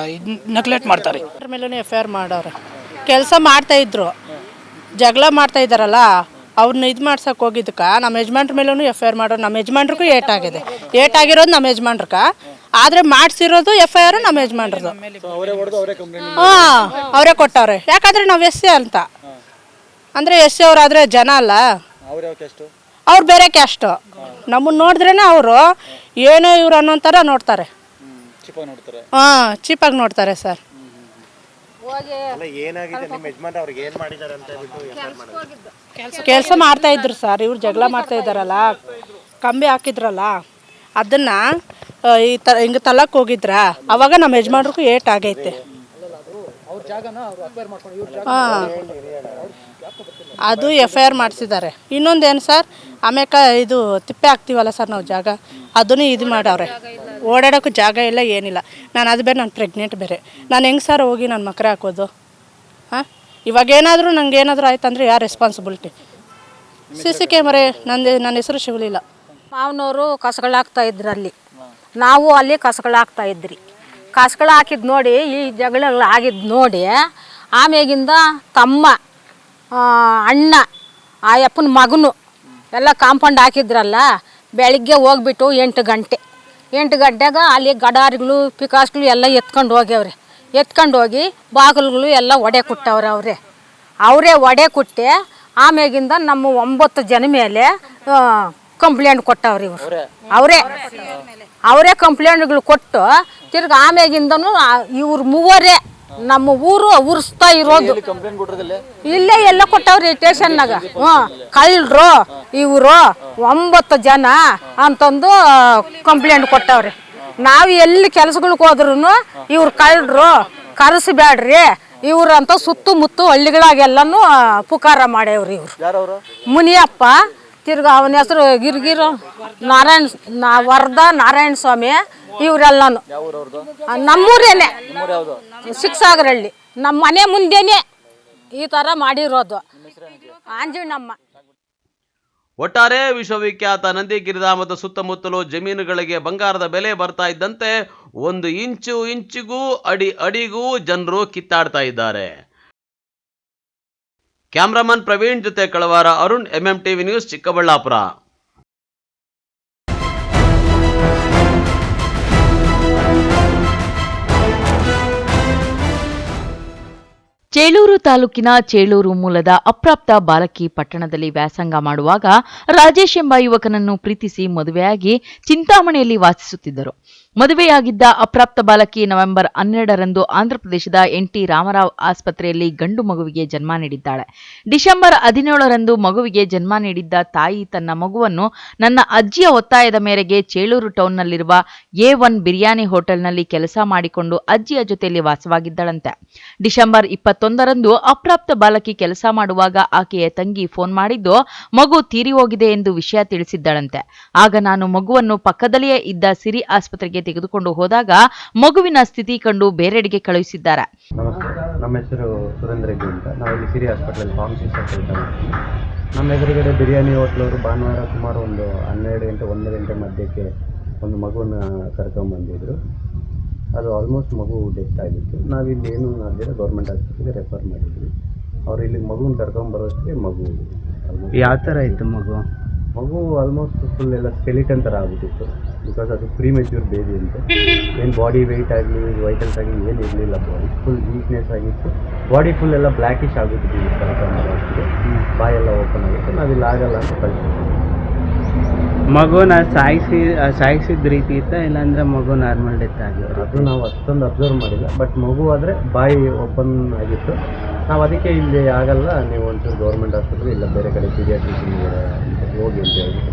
ನೆಗ್ಲೆಕ್ಟ್ ಮಾಡ್ತಾರೆ. ಮೇಲೂ FIR ಮಾಡೋರು, ಕೆಲಸ ಮಾಡ್ತಾಯಿದ್ರು, ಜಗಳ ಮಾಡ್ತಾ ಇದ್ದಾರಲ್ಲ ಅವ್ರನ್ನ ಇದು ಮಾಡ್ಸಕ್ಕೆ ಹೋಗಿದ್ದಕ್ಕೆ ನಮ್ಮ ಯಜಮಾನ್ರ ಮೇಲೂ FIR ಮಾಡೋರು. ನಮ್ಮ ಯಜಮಾನ್ರಿಗೂ ಏಟಾಗಿದೆ, ಏಟಾಗಿರೋದು ನಮ್ಮ ಯಜಮಾನ್ರಕ್ಕ, ಆದರೆ ಮಾಡಿಸಿರೋದು FIR ನಮ್ಮ ಯಜಮಾನ್ರದ್ದು. ಅವರೇ ಕೊಟ್ಟವ್ರೆ, ಯಾಕಂದರೆ ನಾವು SC ಅಂತ, ಅಂದರೆ SC ಅವರಾದರೆ ಜನ ಅಲ್ಲ, ಅವ್ರು ಬೇರೆ ಕ್ಯಾಸ್ಟು. ನಮ್ಮನ್ನು ನೋಡಿದ್ರೇ ಅವರು ಏನೋ ಇವ್ರು ಅನ್ನೋ ಥರ ನೋಡ್ತಾರೆ. ಚೀಪಾಗಿ ನೋಡ್ತಾರೆ ಸರ್. ಕೆಲಸ ಮಾಡ್ತಾ ಇದ್ರು ಸರ್, ಇವ್ರು ಜಗಳ ಮಾಡ್ತಾ ಇದ್ದಾರಲ್ಲ, ಕಂಬಿ ಹಾಕಿದ್ರಲ್ಲ, ಅದನ್ನ ಈ ಥರ ಹಿಂಗೆ ತಲಕ್ಕೆ ಹೋಗಿದ್ರ, ಅವಾಗ ನಮ್ಮ ಯಜಮಾನ್ರಿಗೂ ಏಟ್ ಆಗೈತೆ. ಅದು FIR ಮಾಡಿಸಿದ್ದಾರೆ. ಇನ್ನೊಂದೇನು ಸರ್, ಆಮೇಲೆ ಇದು ತಿಪ್ಪೆ ಹಾಕ್ತೀವಲ್ಲ ಸರ್ ನಾವು ಜಾಗ, ಅದನ್ನು ಇದು ಮಾಡವ್ರೆ, ಓಡಾಡೋಕ್ಕೂ ಜಾಗ ಇಲ್ಲ, ಏನಿಲ್ಲ. ನಾನು ಅದು ಬೇರೆ, ನಾನು ಪ್ರೆಗ್ನೆಂಟ್ ಬೇರೆ, ನಾನು ಹೆಂಗೆ ಸರ್ ಹೋಗಿ ನನ್ನ ಮಕ್ಕಳು ಹಾಕೋದು? ಇವಾಗೇನಾದರೂ ನಂಗೆ ಏನಾದರೂ ಆಯ್ತಂದ್ರೆ ಯಾರು ರೆಸ್ಪಾನ್ಸಿಬಿಲಿಟಿ? CC ಕ್ಯಾಮರೆ ನನ್ನ ಹೆಸರು ಶಿವಲಿಲ್ಲ. ಮಾವನವರು ಕಸಗಳು ಇದ್ರು ಅಲ್ಲಿ, ನಾವು ಅಲ್ಲಿ ಕಸಗಳು ಇದ್ರಿ. ಕಸಗಳು ಹಾಕಿದ್ದು ನೋಡಿ, ಈ ಜಗಳ ಆಗಿದ್ದು ನೋಡಿ, ಆಮೇಗಿಂದ ತಮ್ಮ ಅಣ್ಣ ಆ ಅಪ್ಪನ ಮಗನು ಎಲ್ಲ ಕಾಂಪೌಂಡ್ ಹಾಕಿದ್ರಲ್ಲ, ಬೆಳಿಗ್ಗೆ ಹೋಗ್ಬಿಟ್ಟು 8 ಗಂಟೆಗೆ ಅಲ್ಲಿ ಗಡಾರಿಗಳು ಪಿಕಾಸ್ಗಳು ಎಲ್ಲ ಎತ್ಕೊಂಡು ಹೋಗ್ಯವ್ರೆ. ಎತ್ಕೊಂಡು ಹೋಗಿ ಬಾಗಿಲುಗಳು ಎಲ್ಲ ಒಡೆ ಕೊಟ್ಟವ್ರೆ. ಅವರೇ ಒಡೆ ಕೊಟ್ಟೆ ಆಮೇಗಿಂದ ನಮ್ಮ 9 ಜನ ಮೇಲೆ ಕಂಪ್ಲೇಂಟ್ ಕೊಟ್ಟವ್ರಿ ಇವರು. ಅವರೇ ಕಂಪ್ಲೇಂಟ್ಗಳು ಕೊಟ್ಟು ತಿರ್ಗಿ ಆಮೇಗಿಂದನೂ ಇವ್ರು 3 ನಮ್ಮ ಊರು ಉರ್ಸ್ತಾ ಇರೋದು. ಇಲ್ಲೇ ಎಲ್ಲ ಕೊಟ್ಟವ್ರಿ ಸ್ಟೇಷನ್ನಾಗ. ಕಳ್ಳರು ಇವರು 9 ಜನ ಅಂತಂದು ಕಂಪ್ಲೇಂಟ್ ಕೊಟ್ಟವ್ರಿ. ನಾವು ಎಲ್ಲಿ ಕೆಲಸಗಳಿಗೆ ಹೋದ್ರೂ ಇವ್ರು ಕಳ್ಳರು, ಕರೆಸಬೇಡ್ರಿ ಇವ್ರು ಅಂತ ಸುತ್ತಮುತ್ತ ಹಳ್ಳಿಗಳಾಗೆಲ್ಲನೂ ಪುಕಾರ ಮಾಡ್ಯವ್ರಿ. ಇವರು ಮುನಿಯಪ್ಪ, ತಿರ್ಗ ಅವನ ಹೆಸರು ಗಿರ್ಗಿರು ವರದ ನಾರಾಯಣ ಸ್ವಾಮಿ, ಇವರೆಲ್ಲನು ನಮ್ಮೂರೇನೆ, ಶಿಕ್ಷಾಗರಹಳ್ಳಿ. ನಮ್ಮ ಮನೆ ಮುಂದೆನೆ ಈ ಥರ ಮಾಡಿರೋದು ಆಂಜಣ್ಣಮ್ಮ. ಒಟ್ಟಾರೆ ವಿಶ್ವವಿಖ್ಯಾತ ನಂದಿಗಿರಿಧಾಮದ ಸುತ್ತಮುತ್ತಲು ಜಮೀನುಗಳಿಗೆ ಬಂಗಾರದ ಬೆಲೆ ಬರ್ತಾ ಇದ್ದಂತೆ 1 ಇಂಚಿಗೂ ಅಡಿಗೂ ಜನರು ಕಿತ್ತಾಡ್ತಾ ಇದ್ದಾರೆ. ಕ್ಯಾಮ್ರಾಮನ್ ಪ್ರವೀಣ್ ಜೊತೆ ಕಳವಾರ ಅರುಣ್, MMTV ನ್ಯೂಸ್, ಚಿಕ್ಕಬಳ್ಳಾಪುರ. ಚೇಳೂರು ತಾಲೂಕಿನ ಚೇಳೂರು ಮೂಲದ ಅಪ್ರಾಪ್ತ ಬಾಲಕಿ ಪಟ್ಟಣದಲ್ಲಿ ವ್ಯಾಸಂಗ ಮಾಡುವಾಗ ರಾಜೇಶ್ ಎಂಬ ಯುವಕನನ್ನು ಪ್ರೀತಿಸಿ ಮದುವೆಯಾಗಿ ಚಿಂತಾಮಣಿಯಲ್ಲಿ ವಾಸಿಸುತ್ತಿದ್ದರು. ಮದುವೆಯಾಗಿದ್ದ ಅಪ್ರಾಪ್ತ ಬಾಲಕಿ ನವೆಂಬರ್ 12ರಂದು ಆಂಧ್ರಪ್ರದೇಶದ NT ರಾಮರಾವ್ ಆಸ್ಪತ್ರೆಯಲ್ಲಿ ಗಂಡು ಮಗುವಿಗೆ ಜನ್ಮ ನೀಡಿದ್ದಾಳೆ. ಡಿಸೆಂಬರ್ 17ರಂದು ಮಗುವಿಗೆ ಜನ್ಮ ನೀಡಿದ್ದ ತಾಯಿ ತನ್ನ ಮಗುವನ್ನು ನನ್ನ ಅಜ್ಜಿಯ ಒತ್ತಾಯದ ಮೇರೆಗೆ ಚೇಳೂರು ಟೌನ್ನಲ್ಲಿರುವ A1 ಬಿರಿಯಾನಿ ಹೋಟೆಲ್ನಲ್ಲಿ ಕೆಲಸ ಮಾಡಿಕೊಂಡು ಅಜ್ಜಿಯ ಜೊತೆಯಲ್ಲಿ ವಾಸವಾಗಿದ್ದಳಂತೆ. ಡಿಸೆಂಬರ್ 21ರಂದು ಅಪ್ರಾಪ್ತ ಬಾಲಕಿ ಕೆಲಸ ಮಾಡುವಾಗ ಆಕೆಯ ತಂಗಿ ಫೋನ್ ಮಾಡಿದ್ದು ಮಗು ತೀರಿ ಹೋಗಿದೆ ಎಂದು ವಿಷಯ ತಿಳಿಸಿದ್ದಳಂತೆ. ಆಗ ನಾನು ಮಗುವನ್ನು ಪಕ್ಕದಲ್ಲಿಯೇ ಇದ್ದ ಸಿರಿ ಆಸ್ಪತ್ರೆಗೆ ತೆಗೆದುಕೊಂಡು ಹೋದಾಗ ಮಗುವಿನ ಸ್ಥಿತಿ ಕಂಡು ಬೇರೆಡೆಗೆ ಕಳುಹಿಸಿದ್ದಾರೆ. ನಮಸ್ತೆ, ನಮ್ಮ ಹೆಸರು ಸುರೇಂದ್ರ ರೆಡ್ಡಿ ಅಂತ. ನಾವಿಲ್ಲಿ ಸಿರಿ ಹಾಸ್ಪಿಟಲ್ ಫಾರ್ಮಸಿಸ್ಟ್ ಅಂತ ಕೆಲಸ ಮಾಡ್ತೀವಿ. ನಮ್ಮ ಎದುರುಗಡೆ ಬಿರಿಯಾನಿ ಹೋಟ್ಲವರು ಭಾನುವಾರ ಸುಮಾರು ಒಂದು 12 ಗಂಟೆ 1 ಗಂಟೆ ಮಧ್ಯಕ್ಕೆ ಒಂದು ಮಗುವನ್ನು ಕರ್ಕೊಂಡ್ಬಂದಿದ್ರು. ಅದು ಆಲ್ಮೋಸ್ಟ್ ಮಗು ಡೆತ್ ಆಗಿತ್ತು. ನಾವಿಲ್ಲಿ ಏನು ಮಾಡಿದ್ರೆ ಗೌರ್ಮೆಂಟ್ ಹಾಸ್ಪಿಟಲ್ಗೆ ರೆಫರ್ ಮಾಡಿದ್ವಿ. ಅವ್ರು ಇಲ್ಲಿ ಮಗುನ ಕರ್ಕೊಂಬರೋಷ್ಟೇ ಮಗು ಯಾವ ಥರ ಇತ್ತು ಮಗು ಆಲ್ಮೋಸ್ಟ್ ಫುಲ್ ಎಲ್ಲ ಸ್ಕೆಲಿಟನ್ ಥರ ಆಗ್ಬಿಟ್ಟಿತ್ತು. ಬಿಕಾಸ್ ಅದು ಪ್ರೀಮೆಚ್ಯೂರ್ ಬೇಬಿ ಅಂತ. ಏನು ಬಾಡಿ ವೆಯ್ಟ್ ಆಗಲಿ ವೈಟಲ್ಸ್ ಆಗಲಿ ಏನು ಇರಲಿಲ್ಲ. ಬಾಡಿ ಫುಲ್ ವೀಕ್ನೆಸ್ ಆಗಿತ್ತು. ಬಾಡಿ ಫುಲ್ ಎಲ್ಲ ಬ್ಲ್ಯಾಕಿಶ್ ಆಗಿಬಿಟ್ಟಿತ್ತು. ಕರ್ಕೊಂಬರೋಷ್ಟಿಗೆ ಬಾಯೆಲ್ಲ ಓಪನ್ ಆಗಿತ್ತು. ನಾವಿಲ್ಲಿ ಆಗಲ್ಲ ಅಂತ ಕಳಿಸ್ತೀವಿ. ಮಗುನ ಸಾಯಿಸಿದ ರೀತಿ ಇತ್ತ, ಇಲ್ಲಾಂದ್ರೆ ಮಗು ನಾರ್ಮಲ್ ಡೆತ್ ಆಗಿತ್ತು? ಅದು ನಾವು ಅಷ್ಟೊಂದು ಅಬ್ಸರ್ವ್ ಮಾಡಿಲ್ಲ. ಬಟ್ ಮಗು ಆದರೆ ಬಾಯಿ ಓಪನ್ ಆಗಿತ್ತು. ನಾವು ಅದಕ್ಕೆ ಇಲ್ಲಿ ಆಗಲ್ಲ, ನೀವು ಒಂಚೂರು ಗೌರ್ಮೆಂಟ್ ಹಾಸ್ಪಿಟಲ್ ಇಲ್ಲ ಬೇರೆ ಕಡೆ ಪೀಡಿಯಾಟ್ರಿಷನ್ ಹೋಗಿ ಅಂತ ಹೇಳ್ಬಿಟ್ಟು.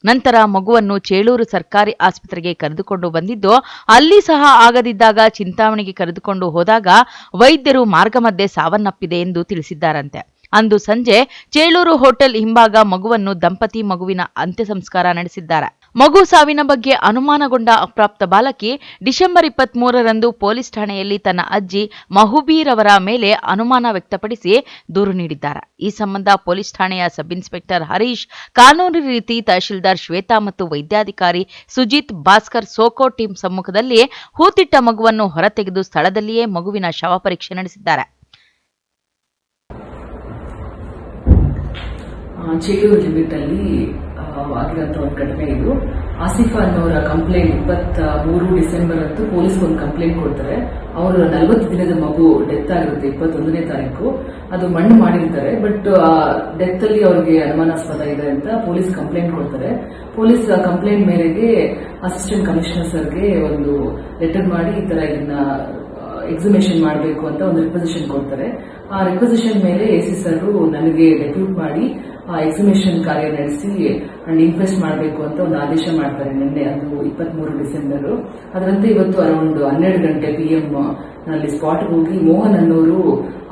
ನಂತರ ಮಗುವನ್ನು ಚೇಳೂರು ಸರ್ಕಾರಿ ಆಸ್ಪತ್ರೆಗೆ ಕರೆದುಕೊಂಡು ಬಂದಿದ್ದು ಅಲ್ಲಿ ಸಹ ಆಗದಿದ್ದಾಗ ಚಿಂತಾಮಣಿಗೆ ಕರೆದುಕೊಂಡು ಹೋದಾಗ ವೈದ್ಯರು ಮಾರ್ಗ ಮಧ್ಯೆ ಸಾವನ್ನಪ್ಪಿದೆ ಎಂದು ತಿಳಿಸಿದ್ದಾರಂತೆ. ಅಂದು ಸಂಜೆ ಚೇಳೂರು ಹೋಟೆಲ್ ಹಿಂಭಾಗ ಮಗುವನ್ನು ದಂಪತಿ ಮಗುವಿನ ಅಂತ್ಯ ಸಂಸ್ಕಾರ ನಡೆಸಿದ್ದಾರೆ. ಮಗು ಸಾವಿನ ಬಗ್ಗೆ ಅನುಮಾನಗೊಂಡ ಅಪ್ರಾಪ್ತ ಬಾಲಕಿ ಡಿಸೆಂಬರ್ 23ರಂದು ಪೊಲೀಸ್ ಠಾಣೆಯಲ್ಲಿ ತನ್ನ ಅಜ್ಜಿ ಮಹುಬೀರವರ ಮೇಲೆ ಅನುಮಾನ ವ್ಯಕ್ತಪಡಿಸಿ ದೂರು ನೀಡಿದ್ದಾರೆ. ಈ ಸಂಬಂಧ ಪೊಲೀಸ್ ಠಾಣೆಯ ಸಬ್ ಇನ್ಸ್ಪೆಕ್ಟರ್ ಹರೀಶ್, ಕಾನೂನು ರೀತಿ ತಹಶೀಲ್ದಾರ್ ಶ್ವೇತಾ ಮತ್ತು ವೈದ್ಯಾಧಿಕಾರಿ ಸುಜಿತ್ ಭಾಸ್ಕರ್ ಸೋಕೋ ಟೀಂ ಸಮ್ಮುಖದಲ್ಲಿ ಹೂತಿಟ್ಟ ಮಗುವನ್ನು ಹೊರತೆಗೆದು ಸ್ಥಳದಲ್ಲಿಯೇ ಮಗುವಿನ ಶವ ಪರೀಕ್ಷೆ ನಡೆಸಿದ್ದಾರೆ. ಚೇಳೂರು ಲಿಮಿಟ್ ಅಲ್ಲಿ ಆಗಿರುವಂತ ಒಂದು ಘಟನೆ ಇದು. ಆಸಿಫ್ ಅನ್ನೋರ ಕಂಪ್ಲೇಂಟ್ 23 ಡಿಸೆಂಬರ್ ಅಂತೂ ಪೊಲೀಸ್ ಒಂದು ಕಂಪ್ಲೇಂಟ್ ಕೊಡ್ತಾರೆ. ಅವರು 40 ದಿನದ ಮಗು ಡೆತ್ ಆಗಿರುತ್ತೆ 21ನೇ ತಾರೀಕು. ಅದು ಮಣ್ಣು ಮಾಡಿರ್ತಾರೆ, ಬಟ್ ಡೆತ್ ಅಲ್ಲಿ ಅವರಿಗೆ ಅನುಮಾನಾಸ್ಪದ ಇದೆ ಅಂತ ಪೊಲೀಸ್ ಕಂಪ್ಲೇಂಟ್ ಕೊಡ್ತಾರೆ. ಪೊಲೀಸ್ ಕಂಪ್ಲೇಂಟ್ ಮೇರೆಗೆ ಅಸಿಸ್ಟೆಂಟ್ ಕಮಿಷನರ್ ಸರ್ಗೆ ಒಂದು ಲೆಟರ್ ಮಾಡಿ ಈ ತರ ಇದನ್ನ ಎಕ್ಸಿಮೇಷನ್ ಮಾಡಬೇಕು ಅಂತ ಒಂದು ರಿಕ್ವೆಸಿಷನ್ ಕೊಡ್ತಾರೆ. ಆ ರಿಕ್ವೆಸಿಷನ್ ಮೇಲೆ ಎಸಿ ಸರ್ ನನಗೆ ಡೆಪ್ಯೂಟ್ ಮಾಡಿ ಆ ಎಕ್ಸಿಮೇಷನ್ ಕಾರ್ಯ ನಡೆಸಿ ಅಂಡ್ ಇನ್ವೆಸ್ಟ್ ಮಾಡಬೇಕು ಅಂತ ಒಂದು ಆದೇಶ ಮಾಡ್ತಾರೆ ನಿನ್ನೆ, ಅದು 23 ಡಿಸೆಂಬರ್. ಅದರಂತೆ ಇವತ್ತು ಅರೌಂಡ್ 12 ಗಂಟೆ PM ನಲ್ಲಿ ಸ್ಪಾಟ್ಗೆ ಹೋಗಿ ಮೋಹನ್ ಅನ್ನೋರು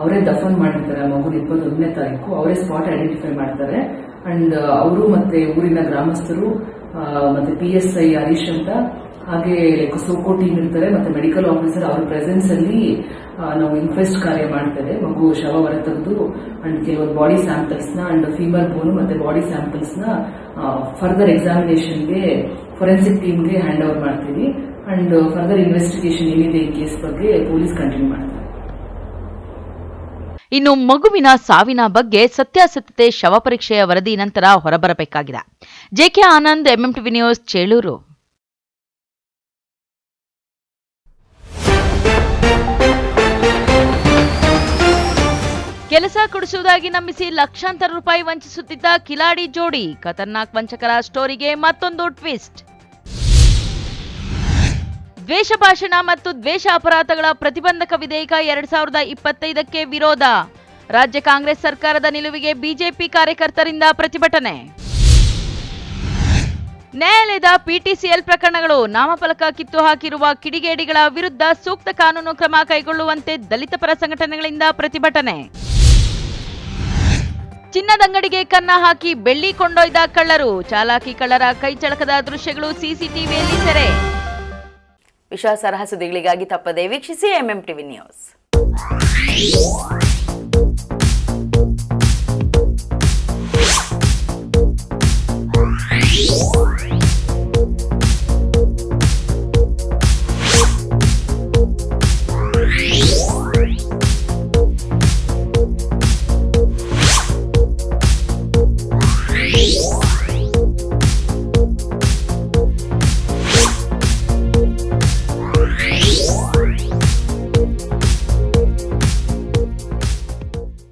ಅವರೇ ದಫನ್ ಮಾಡಿರ್ತಾರೆ ಆ ಮಗುನ 21ನೇ ತಾರೀಕು. ಅವರೇ ಸ್ಪಾಟ್ ಐಡೆಂಟಿಫೈ ಮಾಡ್ತಾರೆ. ಅಂಡ್ ಅವರು ಮತ್ತೆ ಊರಿನ ಗ್ರಾಮಸ್ಥರು ಮತ್ತೆ PSI ಹರೀಶ್ ಅಂತ, ಹಾಗೆ ಸೋಕೋ ಟೀಮ್ ಇರ್ತಾರೆ, ಮತ್ತೆ ಮೆಡಿಕಲ್ ಆಫೀಸರ್ ಅವರ ಪ್ರೆಸೆನ್ಸ್ ಅಲ್ಲಿ ನಾವು ಇನ್ಕ್ವೆಸ್ಟ್ ಕಾರ್ಯ ಮಾಡ್ತೇವೆ. ಮಗು ಶವ ಹೊರತೆಗೆದು ಅಂಡ್ ಕೆಲವೊಂದು ಬಾಡಿ ಸ್ಯಾಂಪಲ್ಸ್ ನ ಅಂಡ್ ಫೀಮರ್ ಬೋನ್ ಮತ್ತೆ ಬಾಡಿ ಸ್ಯಾಂಪಲ್ಸ್ ನ ಫರ್ದರ್ ಎಕ್ಸಾಮಿನೇಷನ್ಗೆ ಫೊರೆನ್ಸಿಕ್ ಟೀಮ್ಗೆ ಹ್ಯಾಂಡ್ ಓವರ್ ಮಾಡ್ತೀವಿ. ಅಂಡ್ ಫರ್ದರ್ ಇನ್ವೆಸ್ಟಿಗೇಷನ್ ಏನಿದೆ ಈ ಕೇಸ್ ಬಗ್ಗೆ ಪೊಲೀಸ್ ಕಂಟಿನ್ಯೂ ಮಾಡ್ತಾರೆ. ಇನ್ನು ಮಗುವಿನ ಸಾವಿನ ಬಗ್ಗೆ ಸತ್ಯಾಸತ್ಯತೆ ಶವ ಪರೀಕ್ಷೆಯ ವರದಿ ನಂತರ ಹೊರಬರಬೇಕಾಗಿದೆ. JK Anand, MMTV news, Chelur. ಕೆಲಸ ಕೊಡಿಸುವುದಾಗಿ ನಂಬಿಸಿ ಲಕ್ಷಾಂತರ ರೂಪಾಯಿ ವಂಚಿಸುತ್ತಿದ್ದ ಕಿಲಾಡಿ ಜೋಡಿ, ಖತರ್ನಾಕ್ ವಂಚಕರ ಸ್ಟೋರಿಗೆ ಮತ್ತೊಂದು ಟ್ವಿಸ್ಟ್. ದ್ವೇಷ ಭಾಷಣ ಮತ್ತು ದ್ವೇಷ ಅಪರಾಧಗಳ ಪ್ರತಿಬಂಧಕ ವಿಧೇಯಕ 2025ಕ್ಕೆ ವಿರೋಧ, ರಾಜ್ಯ ಕಾಂಗ್ರೆಸ್ ಸರ್ಕಾರದ ನಿಲುವಿಗೆ ಬಿಜೆಪಿ ಕಾರ್ಯಕರ್ತರಿಂದ ಪ್ರತಿಭಟನೆ. ನ್ಯಾಯಾಲಯದ PTCL ಪ್ರಕರಣಗಳು, ನಾಮಫಲಕ ಕಿತ್ತು ಹಾಕಿರುವ ಕಿಡಿಗೇಡಿಗಳ ವಿರುದ್ಧ ಸೂಕ್ತ ಕಾನೂನು ಕ್ರಮ ಕೈಗೊಳ್ಳುವಂತೆ ದಲಿತ ಪರ ಸಂಘಟನೆಗಳಿಂದ ಪ್ರತಿಭಟನೆ. ಚಿನ್ನದಂಗಡಿಗೆ ಕನ್ನ ಹಾಕಿ ಬೆಳ್ಳಿ ಕೊಂಡೊಯ್ದ ಕಳ್ಳರು, ಚಾಲಾಕಿ ಕಳ್ಳರ ಕೈಚಳಕದ ದೃಶ್ಯಗಳು CCTVಯಲ್ಲಿ ಸೆರೆ. ವಿಶ್ವಾಸಾರ್ಹ ಸುದ್ದಿಗಳಿಗಾಗಿ ತಪ್ಪದೇ ವೀಕ್ಷಿಸಿ MMTV ನ್ಯೂಸ್.